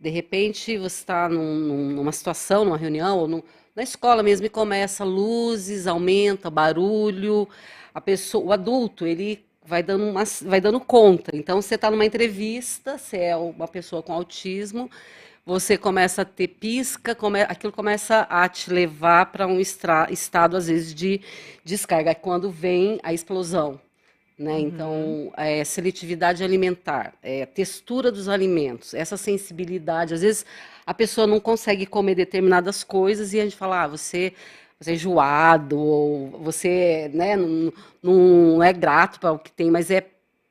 de repente você está numa situação, numa reunião, ou na escola mesmo, e começa luzes, aumenta, barulho, o adulto, ele vai dando conta. Então, você está numa entrevista, você é uma pessoa com autismo, você começa a ter pisca, aquilo começa a te levar para um estado, às vezes, de descarga, quando vem a explosão. Né? Então, seletividade alimentar, textura dos alimentos, essa sensibilidade. Às vezes, a pessoa não consegue comer determinadas coisas e a gente fala, você é enjoado, ou você, né, não é grato para o que tem, mas é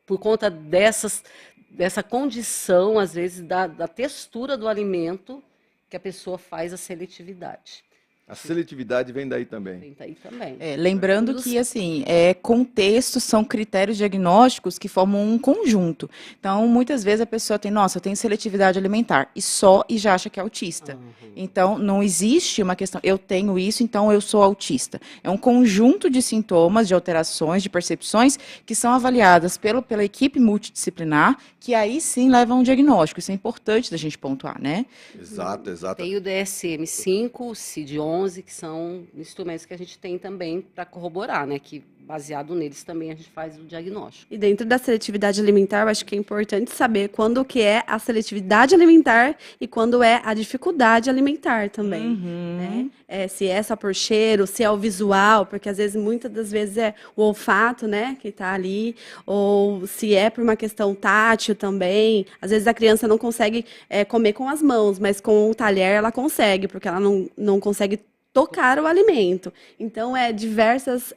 por conta dessa condição, às vezes, da textura do alimento que a pessoa faz a seletividade. A seletividade vem daí também. Vem daí também. Lembrando que, assim, contextos são critérios diagnósticos que formam um conjunto. Então, muitas vezes a pessoa tem, nossa, eu tenho seletividade alimentar, e já acha que é autista. Então, não existe uma questão, eu tenho isso, então eu sou autista. É um conjunto de sintomas, de alterações, de percepções, que são avaliadas pela equipe multidisciplinar, que aí sim levam a um diagnóstico. Isso é importante da gente pontuar, né? Exato. Tem o DSM-5, o CID-11, que são instrumentos que a gente tem também para corroborar, né? Que baseado neles também a gente faz o diagnóstico. E dentro da seletividade alimentar, eu acho que é importante saber quando que é a seletividade alimentar e quando é a dificuldade alimentar também. Né? Se é só por cheiro, se é o visual, porque às vezes, muitas das vezes é o olfato, né, que está ali, ou se é por uma questão tátil também. Às vezes a criança não consegue comer com as mãos, mas com o talher ela consegue, porque ela não consegue tocar o alimento. Então, diversos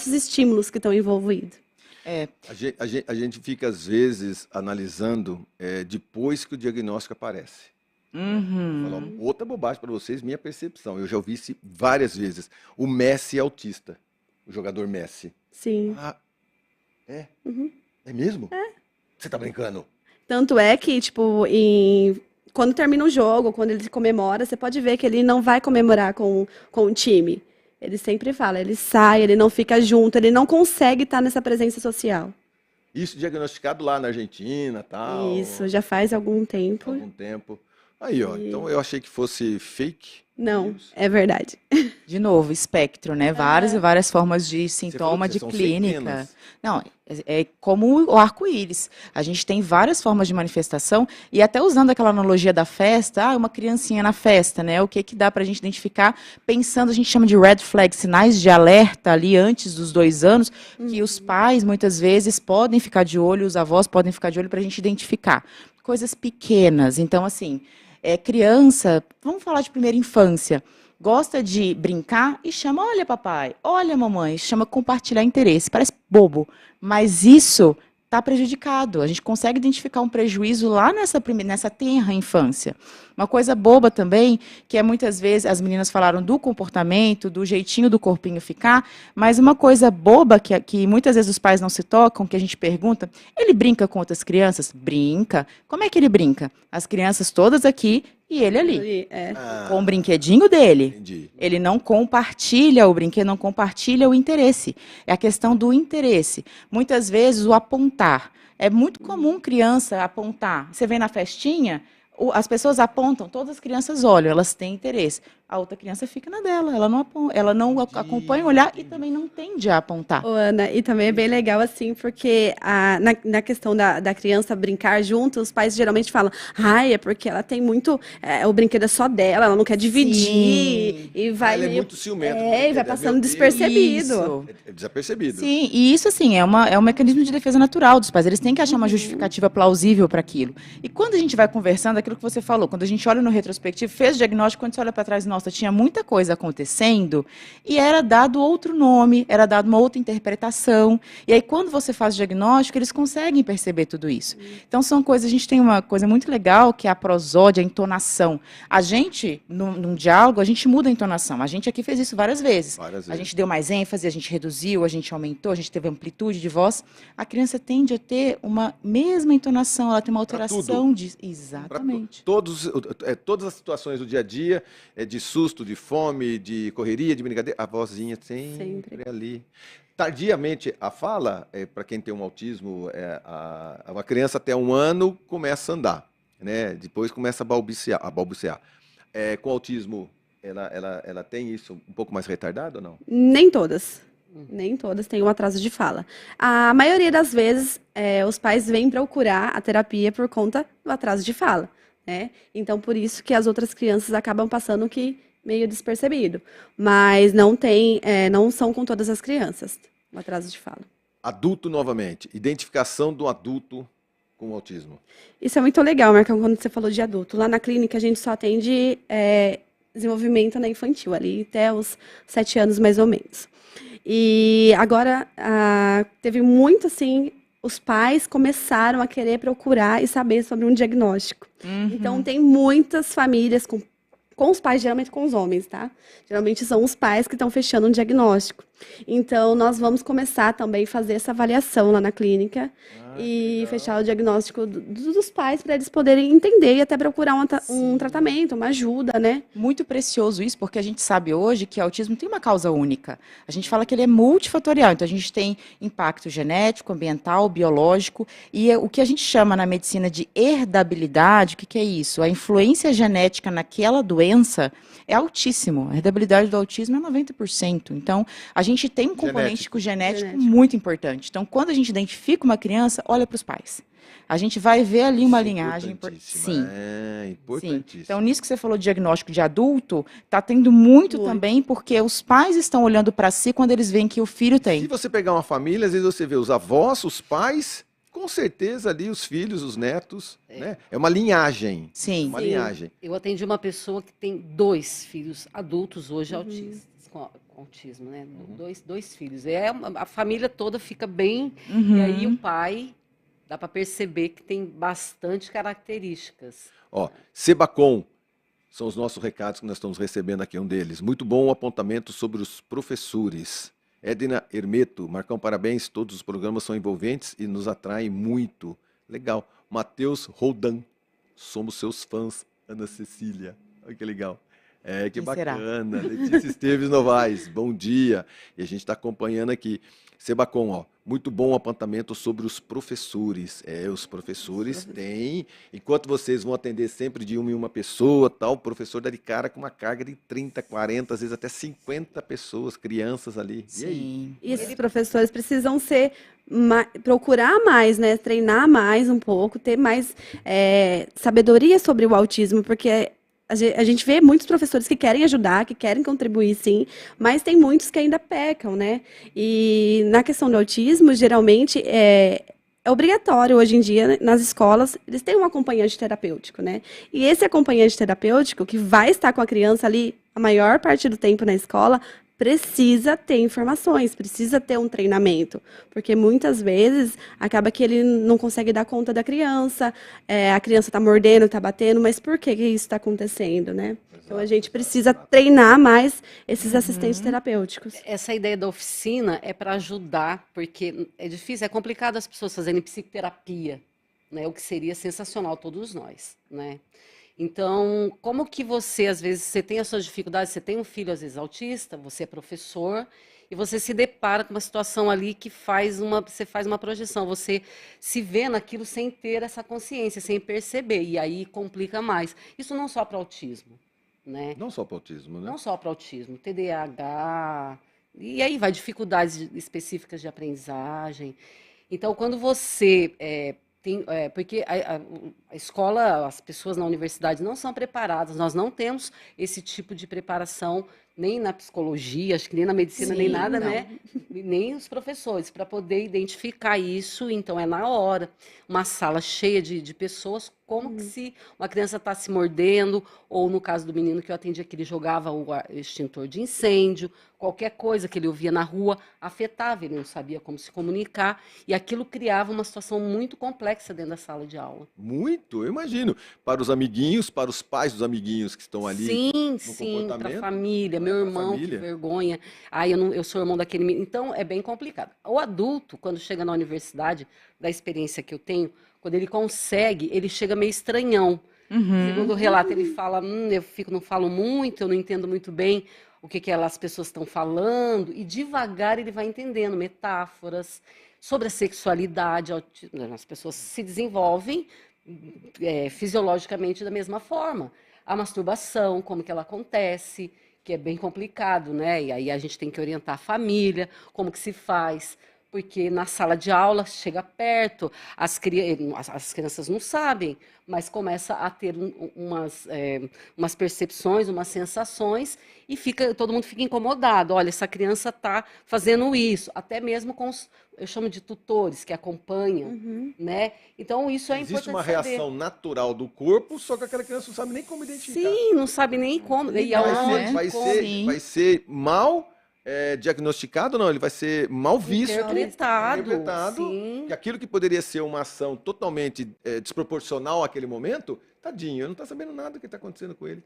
estímulos que estão envolvidos. A gente fica, às vezes, analisando depois que o diagnóstico aparece. Vou falar outra bobagem para vocês, minha percepção. Eu já ouvi isso várias vezes. O Messi é autista. O jogador Messi. Sim. É? É mesmo? Você tá brincando? Tanto é que, tipo, quando termina o jogo, quando ele comemora, você pode ver que ele não vai comemorar com o time. Ele sempre fala, ele sai, ele não fica junto, ele não consegue estar nessa presença social. Isso diagnosticado lá na Argentina, tal. Isso, já faz algum tempo. Aí, ó, então eu achei que fosse fake. Não, é verdade. De novo, espectro, né? Várias e várias formas de sintoma, de são clínica. centenas. Não, é como o arco-íris. A gente tem várias formas de manifestação, e até usando aquela analogia da festa, uma criancinha na festa, né? O que dá para a gente identificar pensando, a gente chama de red flag, sinais de alerta ali antes dos 2 anos, que os pais, muitas vezes, podem ficar de olho, os avós podem ficar de olho para a gente identificar. Coisas pequenas. Então, assim, criança, vamos falar de primeira infância, gosta de brincar e chama, olha papai, olha mamãe, chama compartilhar interesse. Parece bobo, mas isso está prejudicado. A gente consegue identificar um prejuízo lá nessa tenra infância. Uma coisa boba também, que muitas vezes as meninas falaram do comportamento, do jeitinho do corpinho ficar, mas uma coisa boba que muitas vezes os pais não se tocam, que a gente pergunta, ele brinca com outras crianças? Brinca. Como é que ele brinca? As crianças todas aqui e ele ali. Com o brinquedinho dele. Entendi. Ele não compartilha o brinquedo, não compartilha o interesse. É a questão do interesse. Muitas vezes o apontar. É muito comum criança apontar. Você vem na festinha, as pessoas apontam, todas as crianças olham, elas têm interesse. a outra criança fica na dela, ela não acompanha o olhar e também não tende a apontar. Ô, Ana, e também é bem legal assim, porque na questão da criança brincar junto, os pais geralmente falam, ai, é porque ela tem muito, o brinquedo é só dela, ela não quer dividir, Sim. e vai Ela é meio, muito ciumenta com o e brinquedo, vai meu passando Deus. despercebido. Isso. É desapercebido. Sim, e isso assim é um mecanismo de defesa natural dos pais. Eles têm que achar uma justificativa plausível para aquilo. E quando a gente vai conversando, aquilo que você falou, quando a gente olha no retrospectivo, fez o diagnóstico, quando você olha para trás, nossa, tinha muita coisa acontecendo e era dado outro nome, era dado uma outra interpretação. E aí quando você faz o diagnóstico, eles conseguem perceber tudo isso. Então são coisas, a gente tem uma coisa muito legal que é a prosódia, a entonação. A gente, num diálogo, a gente muda a entonação. A gente aqui fez isso várias vezes. Várias A vezes. gente deu mais ênfase, a gente reduziu, a gente aumentou, a gente teve amplitude de voz. A criança tende a ter uma mesma entonação, ela tem uma Pra alteração de... Pra Exatamente. todas as situações do dia a dia, de susto, de fome, de correria, de brincadeira, a vozinha sempre ali. Tardiamente, a fala, para quem tem um autismo, uma criança até 1 ano começa a andar, né? Depois começa a balbuciar. Com autismo, ela tem isso um pouco mais retardado ou não? Nem todas. Nem todas têm um atraso de fala. A maioria das vezes, os pais vêm procurar a terapia por conta do atraso de fala, né? Então, por isso que as outras crianças acabam passando que meio despercebido. Mas não são com todas as crianças o atraso de fala. Adulto novamente, identificação do adulto com autismo. Isso é muito legal, Marcão, quando você falou de adulto. Lá na clínica, a gente só atende desenvolvimento na infantil, ali até os 7 anos, mais ou menos. E agora, teve muito, assim, os pais começaram a querer procurar e saber sobre um diagnóstico. Então, tem muitas famílias com os pais, geralmente com os homens, tá? Geralmente são os pais que estão fechando um diagnóstico. Então, nós vamos começar também a fazer essa avaliação lá na clínica e fechar o diagnóstico dos pais para eles poderem entender e até procurar um tratamento, uma ajuda, né? Muito precioso isso, porque a gente sabe hoje que o autismo tem uma causa única. A gente fala que ele é multifatorial, então a gente tem impacto genético, ambiental, biológico, e o que a gente chama na medicina de herdabilidade, o que é isso? A influência genética naquela doença é altíssimo. A herdabilidade do autismo é 90%. Então, a gente tem um componente genético muito importante. Então, quando a gente identifica uma criança, olha para os pais. A gente vai ver ali uma linhagem. Sim. Importantíssimo. Então, nisso que você falou de diagnóstico de adulto, está tendo muito também, porque os pais estão olhando para si quando eles veem que o filho tem. Se você pegar uma família, às vezes você vê os avós, os pais, com certeza ali os filhos, os netos, né? É uma linhagem. Sim. Uma linhagem. Eu atendi uma pessoa que tem 2 filhos adultos hoje autistas, com autismo, né? Dois filhos. A família toda fica bem, e aí o pai dá para perceber que tem bastante características. Ó, Sebacom, são os nossos recados que nós estamos recebendo aqui, um deles. Muito bom o apontamento sobre os professores. Edna Hermeto, Marcão, parabéns, todos os programas são envolventes e nos atraem muito. Legal. Matheus Roldan, somos seus fãs, Ana Cecília. Olha que legal. Que bacana. Letícia Esteves Novaes, bom dia. E a gente está acompanhando aqui. Sebacom, ó, muito bom o apontamento sobre os professores. Os professores têm, enquanto vocês vão atender sempre de uma em uma pessoa, tal, o professor dá de cara com uma carga de 30, 40, às vezes até 50 pessoas, crianças ali. Sim. E aí? E esses professores precisam procurar mais, né? Treinar mais um pouco, ter mais sabedoria sobre o autismo, porque a gente vê muitos professores que querem ajudar, que querem contribuir, sim, mas tem muitos que ainda pecam, né? E na questão do autismo, geralmente, é obrigatório hoje em dia, né, nas escolas, eles têm um acompanhante terapêutico, né? E esse acompanhante terapêutico, que vai estar com a criança ali a maior parte do tempo na escola, precisa ter informações, precisa ter um treinamento, porque muitas vezes acaba que ele não consegue dar conta da criança, a criança está mordendo, está batendo, mas por que isso está acontecendo, né? Então a gente precisa treinar mais esses assistentes terapêuticos. Essa ideia da oficina é para ajudar, porque é difícil, é complicado as pessoas fazerem psicoterapia, né? O que seria sensacional todos nós, né? Então, como que você, às vezes, você tem as suas dificuldades, você tem um filho, às vezes, autista, você é professor, e você se depara com uma situação ali que você faz uma projeção, você se vê naquilo sem ter essa consciência, sem perceber, e aí complica mais. Isso não só para autismo, né? Não só para autismo, né? Não só para autismo, TDAH, e aí vai dificuldades específicas de aprendizagem. Então, quando você tem, porque a escola, as pessoas na universidade não são preparadas, nós não temos esse tipo de preparação nem na psicologia, acho que nem na medicina, nem Sim, nada, não. né? Nem os professores, para poder identificar isso, então é na hora. Uma sala cheia de pessoas, como que se uma criança está se mordendo, ou no caso do menino que eu atendia, que ele jogava o extintor de incêndio, qualquer coisa que ele ouvia na rua afetava, ele não sabia como se comunicar, e aquilo criava uma situação muito complexa dentro da sala de aula. Muito, eu imagino. Para os amiguinhos, para os pais dos amiguinhos que estão ali Sim, no sim, para a comportamento, família, né, meu pra irmão, que família. vergonha. Ai, eu sou irmão daquele menino. Então, é bem complicado. O adulto, quando chega na universidade, da experiência que eu tenho, quando ele consegue, ele chega meio estranhão. Segundo o relato, ele fala, não falo muito, eu não entendo muito bem o que as pessoas estão falando, e devagar ele vai entendendo metáforas sobre a sexualidade. As pessoas se desenvolvem fisiologicamente da mesma forma. A masturbação, como que ela acontece, que é bem complicado, né? E aí a gente tem que orientar a família, como que se faz, porque na sala de aula chega perto, as crianças não sabem, mas começa a ter umas percepções, umas sensações, e todo mundo fica incomodado. Olha, essa criança está fazendo isso, até mesmo com eu chamo de tutores que acompanham, né? Então isso é Existe importante uma saber. reação natural do corpo, só que aquela criança não sabe nem como identificar. Sim, não sabe nem como. E Não, aonde, né? Vai como. ser, Sim. vai ser mal diagnosticado, não, ele vai ser mal visto, Interpretado, sim. que aquilo que poderia ser uma ação totalmente desproporcional àquele momento, tadinho, ele não está sabendo nada do que está acontecendo com ele.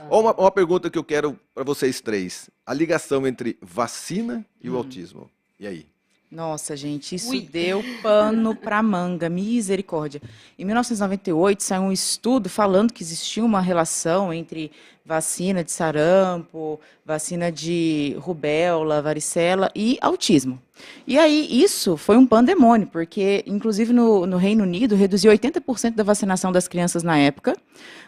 Ó, uma pergunta que eu quero para vocês três, a ligação entre vacina e o autismo. E aí? Nossa, gente, isso Ui. deu pano para manga, misericórdia. Em 1998 saiu um estudo falando que existia uma relação entre vacina de sarampo, vacina de rubéola, varicela e autismo. E aí isso foi um pandemônio, porque inclusive no Reino Unido reduziu 80% da vacinação das crianças na época,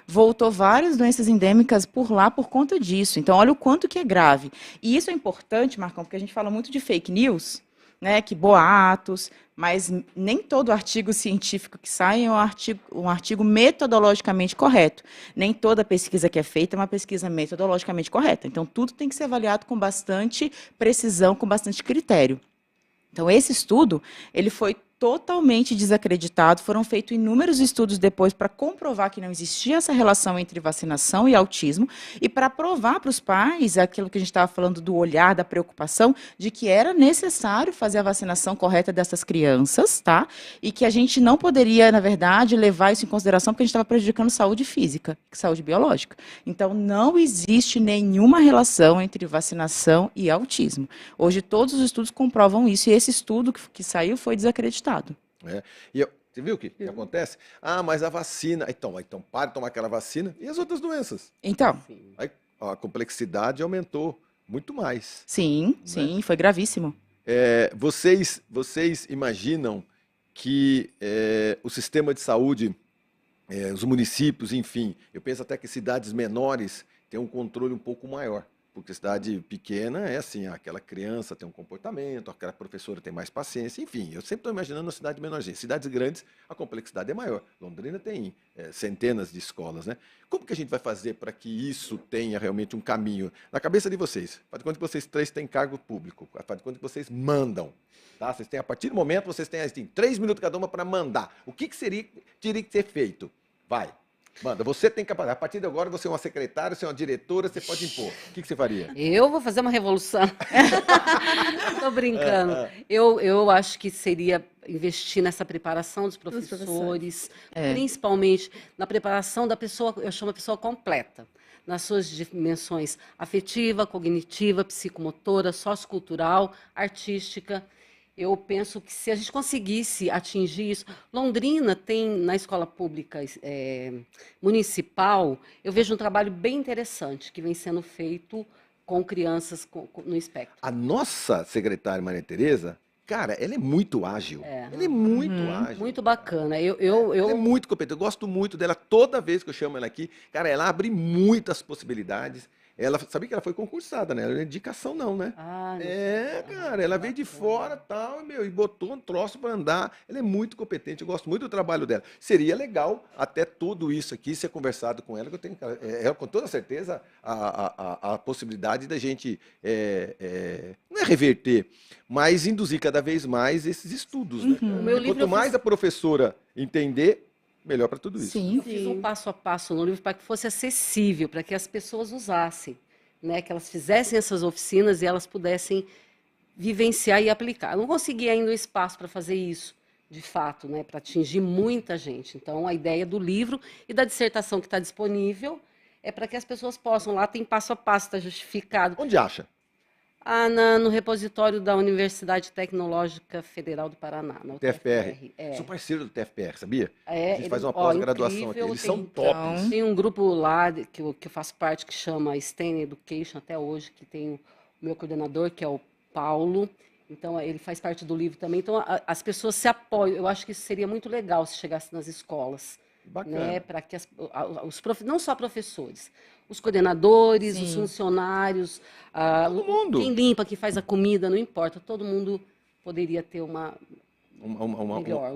voltou várias doenças endêmicas por lá por conta disso. Então olha o quanto que é grave. E isso é importante, Marcão, porque a gente fala muito de fake news, né, que boatos, mas nem todo artigo científico que sai é um artigo metodologicamente correto. Nem toda pesquisa que é feita é uma pesquisa metodologicamente correta. Então, tudo tem que ser avaliado com bastante precisão, com bastante critério. Então, esse estudo, ele foi totalmente desacreditado, foram feitos inúmeros estudos depois para comprovar que não existia essa relação entre vacinação e autismo e para provar para os pais aquilo que a gente estava falando do olhar, da preocupação, de que era necessário fazer a vacinação correta dessas crianças, tá? E que a gente não poderia, na verdade, levar isso em consideração porque a gente estava prejudicando saúde física, saúde biológica. Então, não existe nenhuma relação entre vacinação e autismo. Hoje, todos os estudos comprovam isso e esse estudo que saiu foi desacreditado. Você viu o que acontece? Ah, mas a vacina. Então para de tomar aquela vacina. E as outras doenças? Então, Aí, a complexidade aumentou muito mais. sim, foi gravíssimo. Vocês imaginam que o sistema de saúde, os municípios, enfim, eu penso até que cidades menores têm um controle um pouco maior. Porque cidade pequena é assim, aquela criança tem um comportamento, aquela professora tem mais paciência, enfim, eu sempre estou imaginando uma cidade menorzinha. Cidades grandes, a complexidade é maior. Londrina tem centenas de escolas, né? Como que a gente vai fazer para que isso tenha realmente um caminho? Na cabeça de vocês, faz de conta que vocês três têm cargo público, faz de conta que vocês mandam, tá? Vocês têm, a partir do momento, vocês têm assim, 3 minutos cada uma para mandar. O que teria que ser feito? Vai. Manda, você tem capacidade. A partir de agora, você é uma secretária, você é uma diretora, você pode impor. O que você faria? Eu vou fazer uma revolução. Estou brincando. Eu acho que seria investir nessa preparação dos professores, principalmente na preparação da pessoa, eu chamo a pessoa completa, nas suas dimensões afetiva, cognitiva, psicomotora, sociocultural, artística. Eu penso que se a gente conseguisse atingir isso... Londrina tem, na escola pública municipal, eu vejo um trabalho bem interessante que vem sendo feito com crianças no espectro. A nossa secretária Maria Tereza, Cara, ela é muito ágil. É. Ela é muito Uhum. ágil. Muito bacana. Ela é muito competente. Eu gosto muito dela. Toda vez que eu chamo ela aqui, cara, ela abre muitas possibilidades. Ela, sabia que ela foi concursada, né? Ela não é indicação não, né? Ah, não É, sei. cara, ela veio de Bacana. fora tal, e botou um troço para andar. Ela é muito competente, eu gosto muito do trabalho dela. Seria legal até tudo isso aqui ser conversado com ela, que eu tenho, com toda certeza, a possibilidade da gente, não é reverter, mas induzir cada vez mais esses estudos, né, cara? O meu Porque livro quanto eu mais fiz, a professora entender, melhor para tudo isso. Sim. eu fiz um passo a passo no livro para que fosse acessível, para que as pessoas usassem, né? Que elas fizessem essas oficinas e elas pudessem vivenciar e aplicar. Eu não consegui ainda o espaço para fazer isso, de fato, né? Para atingir muita gente. Então, a ideia do livro e da dissertação que está disponível é para que as pessoas possam. Lá tem passo a passo, está justificado. Onde acha? No repositório da Universidade Tecnológica Federal do Paraná, na TFPR. UTFPR. É. Sou parceiro do TFPR, sabia? É, A gente faz uma ó, pós-graduação aqui. incrível, Eles são tem, tops. tem um grupo lá que eu faço parte que chama STEM Education até hoje, que tem o meu coordenador, que é o Paulo. Então, ele faz parte do livro também. Então, as pessoas se apoiam. Eu acho que isso seria muito legal se chegasse nas escolas, Bacana. né? Para que não só professores, os coordenadores, os Sim. funcionários, Todo mundo. quem limpa, que faz a comida, não importa. Todo mundo poderia ter um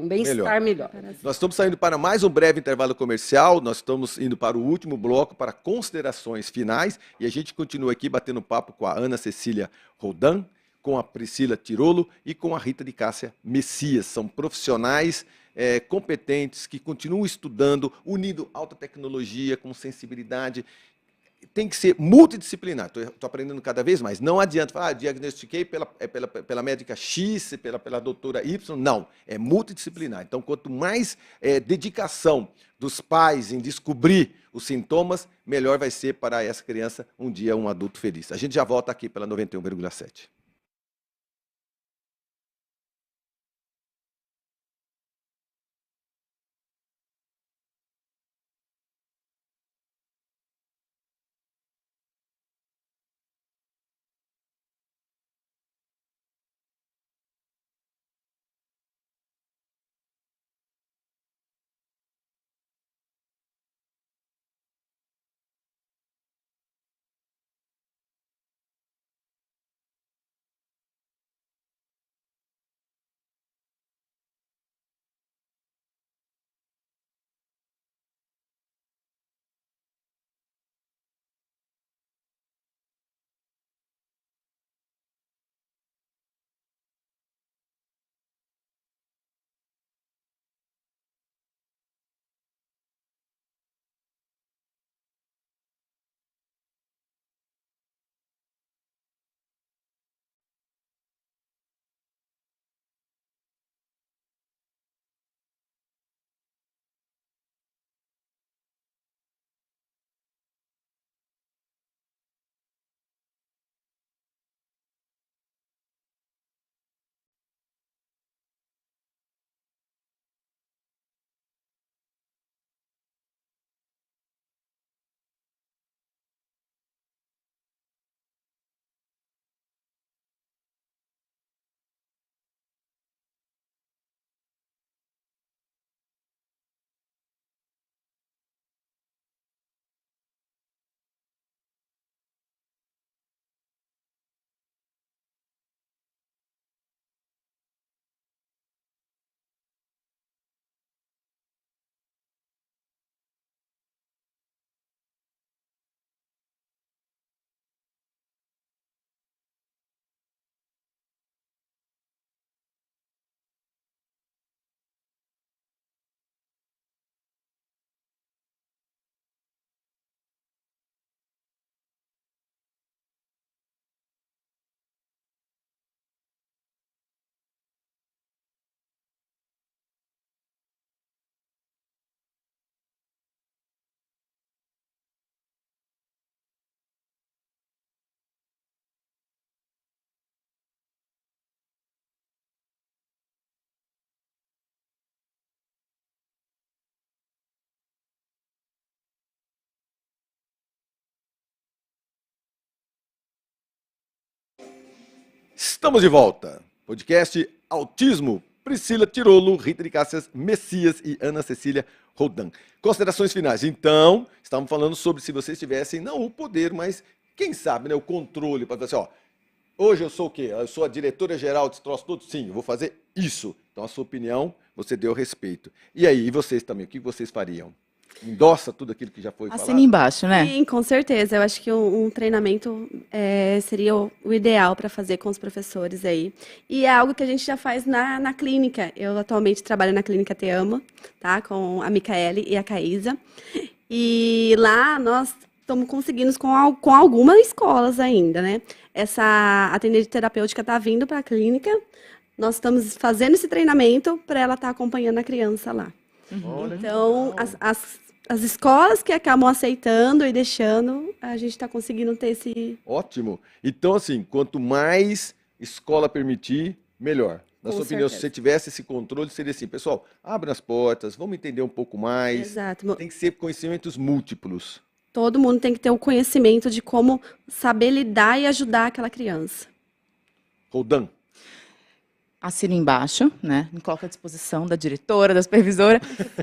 bem-estar melhor. Nós estamos saindo para mais um breve intervalo comercial, nós estamos indo para o último bloco, para considerações finais, e a gente continua aqui batendo papo com a Ana Cecília Roldan, com a Priscila Tirolo e com a Rita de Cássia Messias. São profissionais competentes que continuam estudando, unindo alta tecnologia com sensibilidade. Tem que ser multidisciplinar. Estou aprendendo cada vez mais. Não adianta falar, diagnostiquei pela médica X, pela doutora Y. Não, é multidisciplinar. Então, quanto mais dedicação dos pais em descobrir os sintomas, melhor vai ser para essa criança um dia um adulto feliz. A gente já volta aqui pela 91,7. Estamos de volta. Podcast autismo. Priscila Tirolo, Rita de Cáceres Messias e Ana Cecília Roldan. Considerações finais. Então, estamos falando sobre se vocês tivessem, não o poder, mas quem sabe, né, o controle, para dizer assim, ó, hoje eu sou o quê? Eu sou a diretora-geral desse troço todo? Sim, eu vou fazer isso. Então, a sua opinião, você deu respeito. E aí, e vocês também, o que vocês fariam? Endossa tudo aquilo que já foi falado? Assina embaixo, né? Sim, com certeza. Eu acho que um treinamento seria o ideal para fazer com os professores aí. E é algo que a gente já faz na clínica. Eu atualmente trabalho na clínica Te Amo, tá? Com a Micaele e a Caísa. E lá nós estamos conseguindo com algumas escolas ainda, né? Essa atendente terapêutica está vindo para a clínica. Nós estamos fazendo esse treinamento para ela estar acompanhando a criança lá. Olha, Então, legal. as escolas que acabam aceitando e deixando, a gente está conseguindo ter esse... Ótimo. Então, assim, quanto mais escola permitir, melhor. Na Com sua opinião, se certeza. você tivesse esse controle, seria assim, pessoal, abre as portas, vamos entender um pouco mais. Exato. Tem que ser conhecimentos múltiplos. Todo mundo tem que ter o conhecimento de como saber lidar e ajudar aquela criança. Roldan. Assina embaixo, né? Me coloca à disposição da diretora, da supervisora.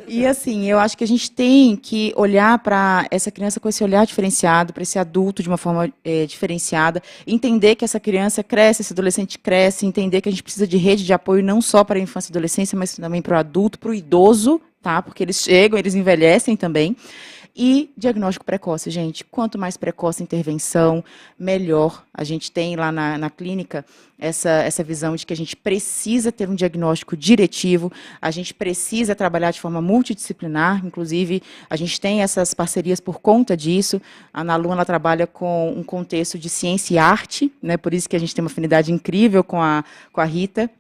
E assim, eu acho que a gente tem que olhar para essa criança com esse olhar diferenciado, para esse adulto de uma forma diferenciada, entender que essa criança cresce, esse adolescente cresce, entender que a gente precisa de rede de apoio não só para a infância e adolescência, mas também para o adulto, para o idoso, tá? Porque eles chegam, eles envelhecem também. E diagnóstico precoce, gente. Quanto mais precoce a intervenção, melhor. A gente tem lá na clínica essa visão de que a gente precisa ter um diagnóstico diretivo, a gente precisa trabalhar de forma multidisciplinar, inclusive a gente tem essas parcerias por conta disso. A Ana Lu, ela trabalha com um contexto de ciência e arte, né? Por isso que a gente tem uma afinidade incrível com a Rita.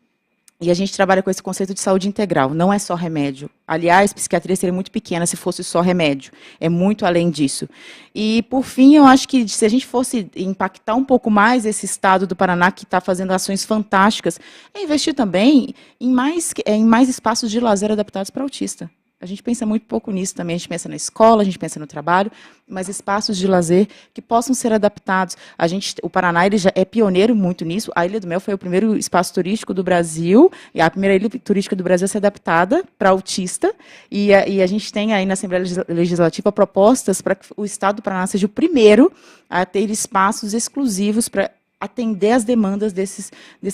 E a gente trabalha com esse conceito de saúde integral, não é só remédio. Aliás, psiquiatria seria muito pequena se fosse só remédio. É muito além disso. E, por fim, eu acho que se a gente fosse impactar um pouco mais esse estado do Paraná, que está fazendo ações fantásticas, é investir também em mais espaços de lazer adaptados para autista. A gente pensa muito pouco nisso também, a gente pensa na escola, a gente pensa no trabalho, mas espaços de lazer que possam ser adaptados. O Paraná ele já é pioneiro muito nisso. A Ilha do Mel foi o primeiro espaço turístico do Brasil, e a primeira ilha turística do Brasil a ser adaptada para autista, e a gente tem aí na Assembleia Legislativa propostas para que o Estado do Paraná seja o primeiro a ter espaços exclusivos para atender as demandas desses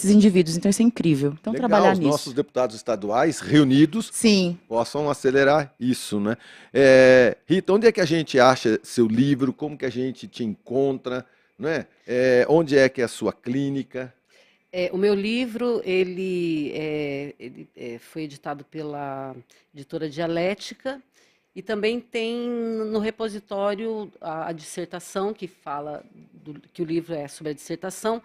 indivíduos. Então, isso é incrível. Então, Legal, trabalhar os nisso. nossos deputados estaduais reunidos Sim. possam acelerar isso, né? Rita, onde é que a gente acha seu livro? Como que a gente te encontra? Né? Onde é que é a sua clínica? O meu livro, ele foi editado pela editora Dialética e também tem no repositório a dissertação, que fala que o livro é sobre a dissertação,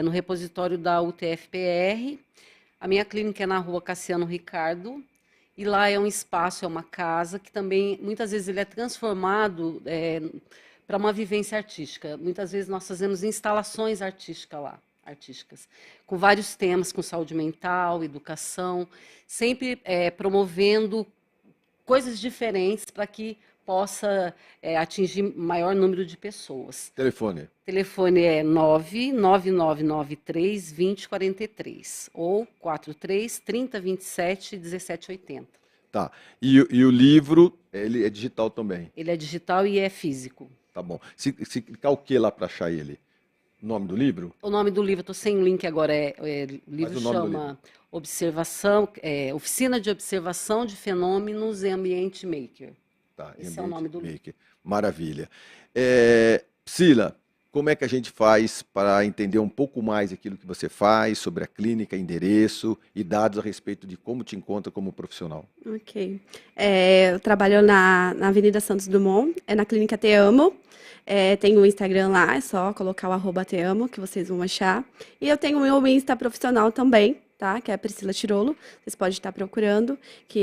no repositório da UTFPR. A minha clínica é na rua Cassiano Ricardo, e lá é um espaço, é uma casa, que também, muitas vezes, ele é transformado para uma vivência artística. Muitas vezes nós fazemos instalações artísticas, com vários temas, com saúde mental, educação, sempre promovendo coisas diferentes para que possa atingir maior número de pessoas. Telefone. O telefone é 99993-2043 ou 43-3027-1780. Tá. E o livro, ele é digital também. Ele é digital e é físico. Tá bom. Se clicar o que lá para achar ele? O nome do livro? O nome do livro, estou sem o link agora, o livro o nome do chama Oficina de Observação de Fenômenos em Ambiente Maker. Tá, Esse é o nome do livro. Maker. Maravilha. Priscila, como é que a gente faz para entender um pouco mais aquilo que você faz, sobre a clínica, endereço e dados a respeito de como te encontra como profissional? Ok. Eu trabalho na Avenida Santos Dumont, na clínica Te Amo. Tem o Instagram lá, é só colocar o @Te Amo, que vocês vão achar. E eu tenho o meu Insta profissional também, tá? Que é a Priscila Tirolo. Vocês podem estar procurando, que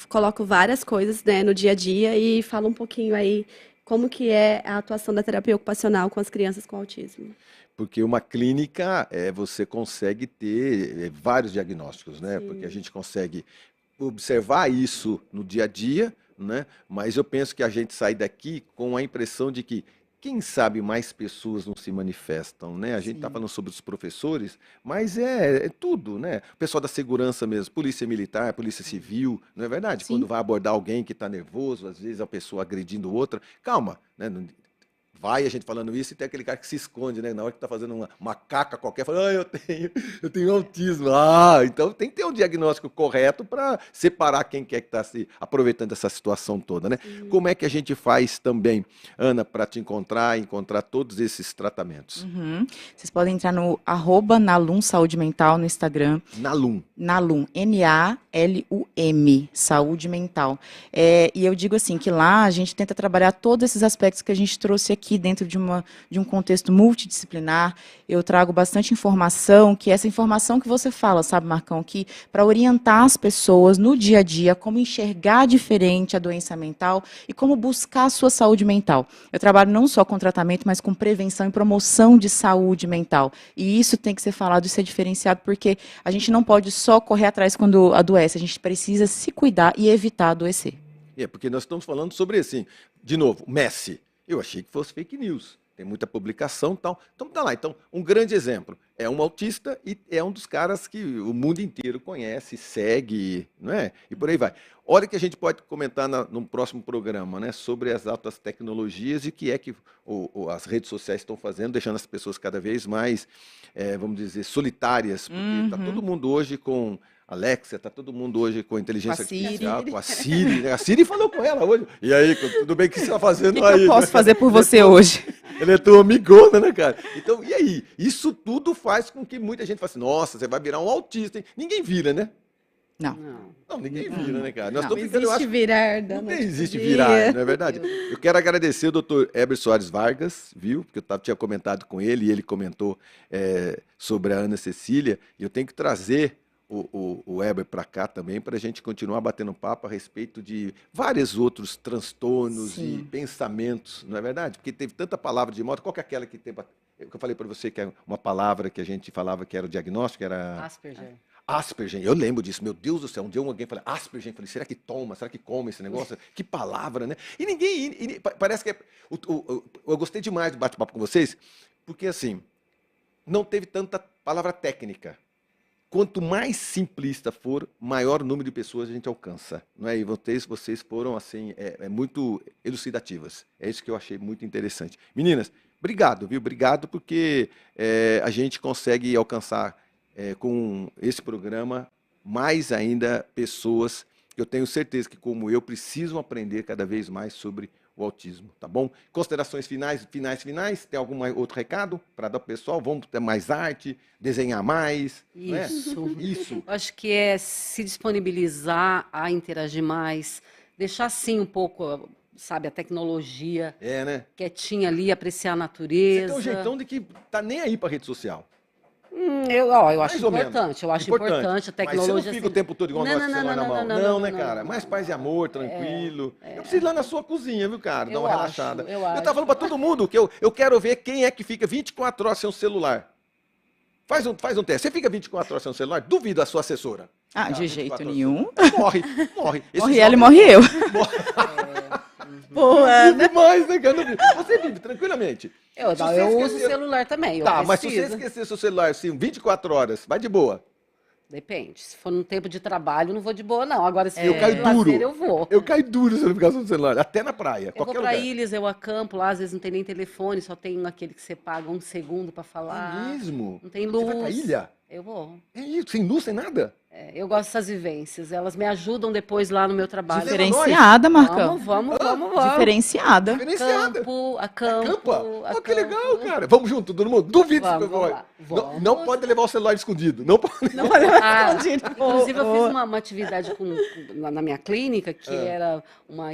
coloco várias coisas, né, no dia a dia e falo um pouquinho aí como que é a atuação da terapia ocupacional com as crianças com autismo. Porque uma clínica, você consegue ter vários diagnósticos, né? Sim. Porque a gente consegue observar isso no dia a dia, né? Mas eu penso que a gente sai daqui com a impressão de que quem sabe mais pessoas não se manifestam, né? A gente está Sim. falando sobre os professores, mas é tudo, né? O pessoal da segurança mesmo, polícia militar, polícia civil, não é verdade? Quando Sim. vai abordar alguém que está nervoso, às vezes a pessoa agredindo outra, calma, né? Vai a gente falando isso e tem aquele cara que se esconde, né? Na hora que tá fazendo uma caca qualquer, fala, eu tenho autismo. Ah, então tem que ter um diagnóstico correto para separar quem quer que está se aproveitando dessa situação toda, né? Como é que a gente faz também, Ana, para te encontrar todos esses tratamentos? Uhum. Vocês podem entrar no @Nalum Saúde Mental no Instagram. Nalum. Nalum, Nalum, Saúde Mental. E eu digo assim, que lá a gente tenta trabalhar todos esses aspectos que a gente trouxe aqui dentro de um contexto multidisciplinar. Eu trago bastante informação, que é essa informação que você fala, sabe, Marcão, que para orientar as pessoas no dia a dia, como enxergar diferente a doença mental e como buscar a sua saúde mental. Eu trabalho não só com tratamento, mas com prevenção e promoção de saúde mental. E isso tem que ser falado e ser diferenciado, porque a gente não pode só correr atrás quando adoece, a gente precisa se cuidar e evitar adoecer. Porque nós estamos falando sobre, assim, de novo, Messi. Eu achei que fosse fake news. Tem muita publicação e tal. Então, tá lá. Então, um grande exemplo. É um autista e é um dos caras que o mundo inteiro conhece, segue, não é? E por aí vai. Olha que a gente pode comentar no próximo programa, né? Sobre as altas tecnologias e o que é que as redes sociais estão fazendo, deixando as pessoas cada vez mais, vamos dizer, solitárias. Porque está todo mundo hoje com Alexa, está todo mundo hoje com inteligência artificial, com a Siri, né? A Siri falou com ela hoje. E aí, tudo bem que você está fazendo O que aí? eu posso né? fazer por você hoje? Ela é tua amigona, né, cara? Então, e aí? Isso tudo faz com que muita gente fale assim, nossa, você vai virar um autista, hein? Ninguém vira, né? Não. Não, ninguém vira, né, cara? Nós Não. estamos Não ficando, eu existe acho, virar da não noite pro existe dia. virar, não é verdade? Eu quero agradecer o doutor Heber Soares Vargas, viu? Porque eu tinha comentado com ele e ele comentou sobre a Ana Cecília. E eu tenho que trazer o Heber para cá também para a gente continuar batendo papo a respeito de vários outros transtornos Sim. e pensamentos, não é verdade? Porque teve tanta palavra de moda. Qual que é aquela que tem... que eu falei para você que é uma palavra que a gente falava que era o diagnóstico, era... Asperger. Asperger, eu lembro disso, meu Deus do céu, um dia alguém falou Asperger, eu falei, será que toma, será que come esse negócio? Que palavra, né? E ninguém, parece que eu gostei demais do bate-papo com vocês, porque assim, não teve tanta palavra técnica. Quanto mais simplista for, maior número de pessoas a gente alcança, não é? E vocês foram assim, muito elucidativas, é isso que eu achei muito interessante. Meninas, obrigado, viu? Obrigado porque a gente consegue alcançar com esse programa, mais ainda pessoas que eu tenho certeza que, como eu, precisam aprender cada vez mais sobre o autismo, tá bom? Considerações finais? Tem algum outro recado para dar para o pessoal? Vamos ter mais arte, desenhar mais? Isso. Não é? Isso. Eu acho que é se disponibilizar a interagir mais, deixar assim um pouco, sabe, a tecnologia Né? quietinha ali, apreciar a Você natureza. tem um jeitão de que tá nem aí para rede social. Eu acho Mais ou menos. importante, eu acho importante a Mas você tecnologia. não fica o assim. tempo todo igual Não, nós não, com o não, celular na não, mão. não, não, né, não, cara? não. Mais paz e amor, tranquilo. Eu preciso ir lá na sua cozinha, viu, cara? Dar uma Eu acho, relaxada. eu Eu acho. tava falando para todo mundo que eu quero ver quem é que fica 24 horas sem um celular. Faz um teste. Você fica 24 horas sem um celular? Duvido a sua assessora. Ah, de 24 jeito horas sem nenhum. Morre. Esse Morre ela e jovem- morre eu. Boa, Vive mais, né, cara? Você vive tranquilamente. Eu Se você uso o esquecer- celular também, eu Tá, mas se você preciso. esquecer seu celular assim, 24 horas, vai de boa. Depende. Se for no tempo de trabalho, não vou de boa, não. Agora, se Eu for caio de lazer, duro. eu vou. Eu caio duro se eu não ficar sem celular, até na praia, Eu vou qualquer pra lugar. ilhas, eu acampo lá, às vezes não tem nem telefone, só tem aquele que você paga 1 segundo pra falar. É mesmo? Não tem Você luz. vai pra ilha? Eu vou. É isso, sem luz, sem nada? Eu gosto dessas vivências. Elas me ajudam depois lá no meu trabalho. Você leva Diferenciada, Marcão. Vamos. Diferenciada. Diferenciada. Acampo. Acampa? Que legal, cara. Vamos junto, todo mundo? Duvido Vamos, que eu vou. vamos lá. Não, Vamos. não pode levar o celular escondido. Não pode. Ah, inclusive, eu fiz uma atividade na minha clínica que era uma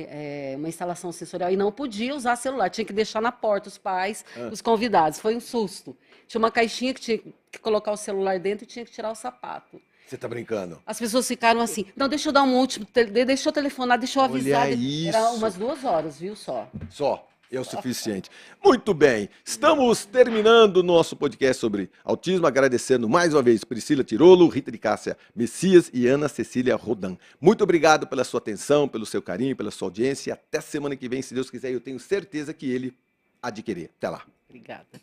instalação sensorial e não podia usar celular. Tinha que deixar na porta os pais, os convidados. Foi um susto. Tinha uma caixinha que tinha que colocar o celular dentro e tinha que tirar o sapato. Você tá brincando? As pessoas ficaram assim, não, deixa eu dar um último, deixa eu telefonar, deixa eu avisar. Olha isso. Era umas 2 horas, viu, só. Só. É o suficiente. Muito bem. Estamos terminando o nosso podcast sobre autismo, agradecendo mais uma vez Priscila Tirolo, Rita de Cássia Messias e Ana Cecília Rodan. Muito obrigado pela sua atenção, pelo seu carinho, pela sua audiência. Até semana que vem, se Deus quiser. Eu tenho certeza que Ele adquirir. Até lá. Obrigada.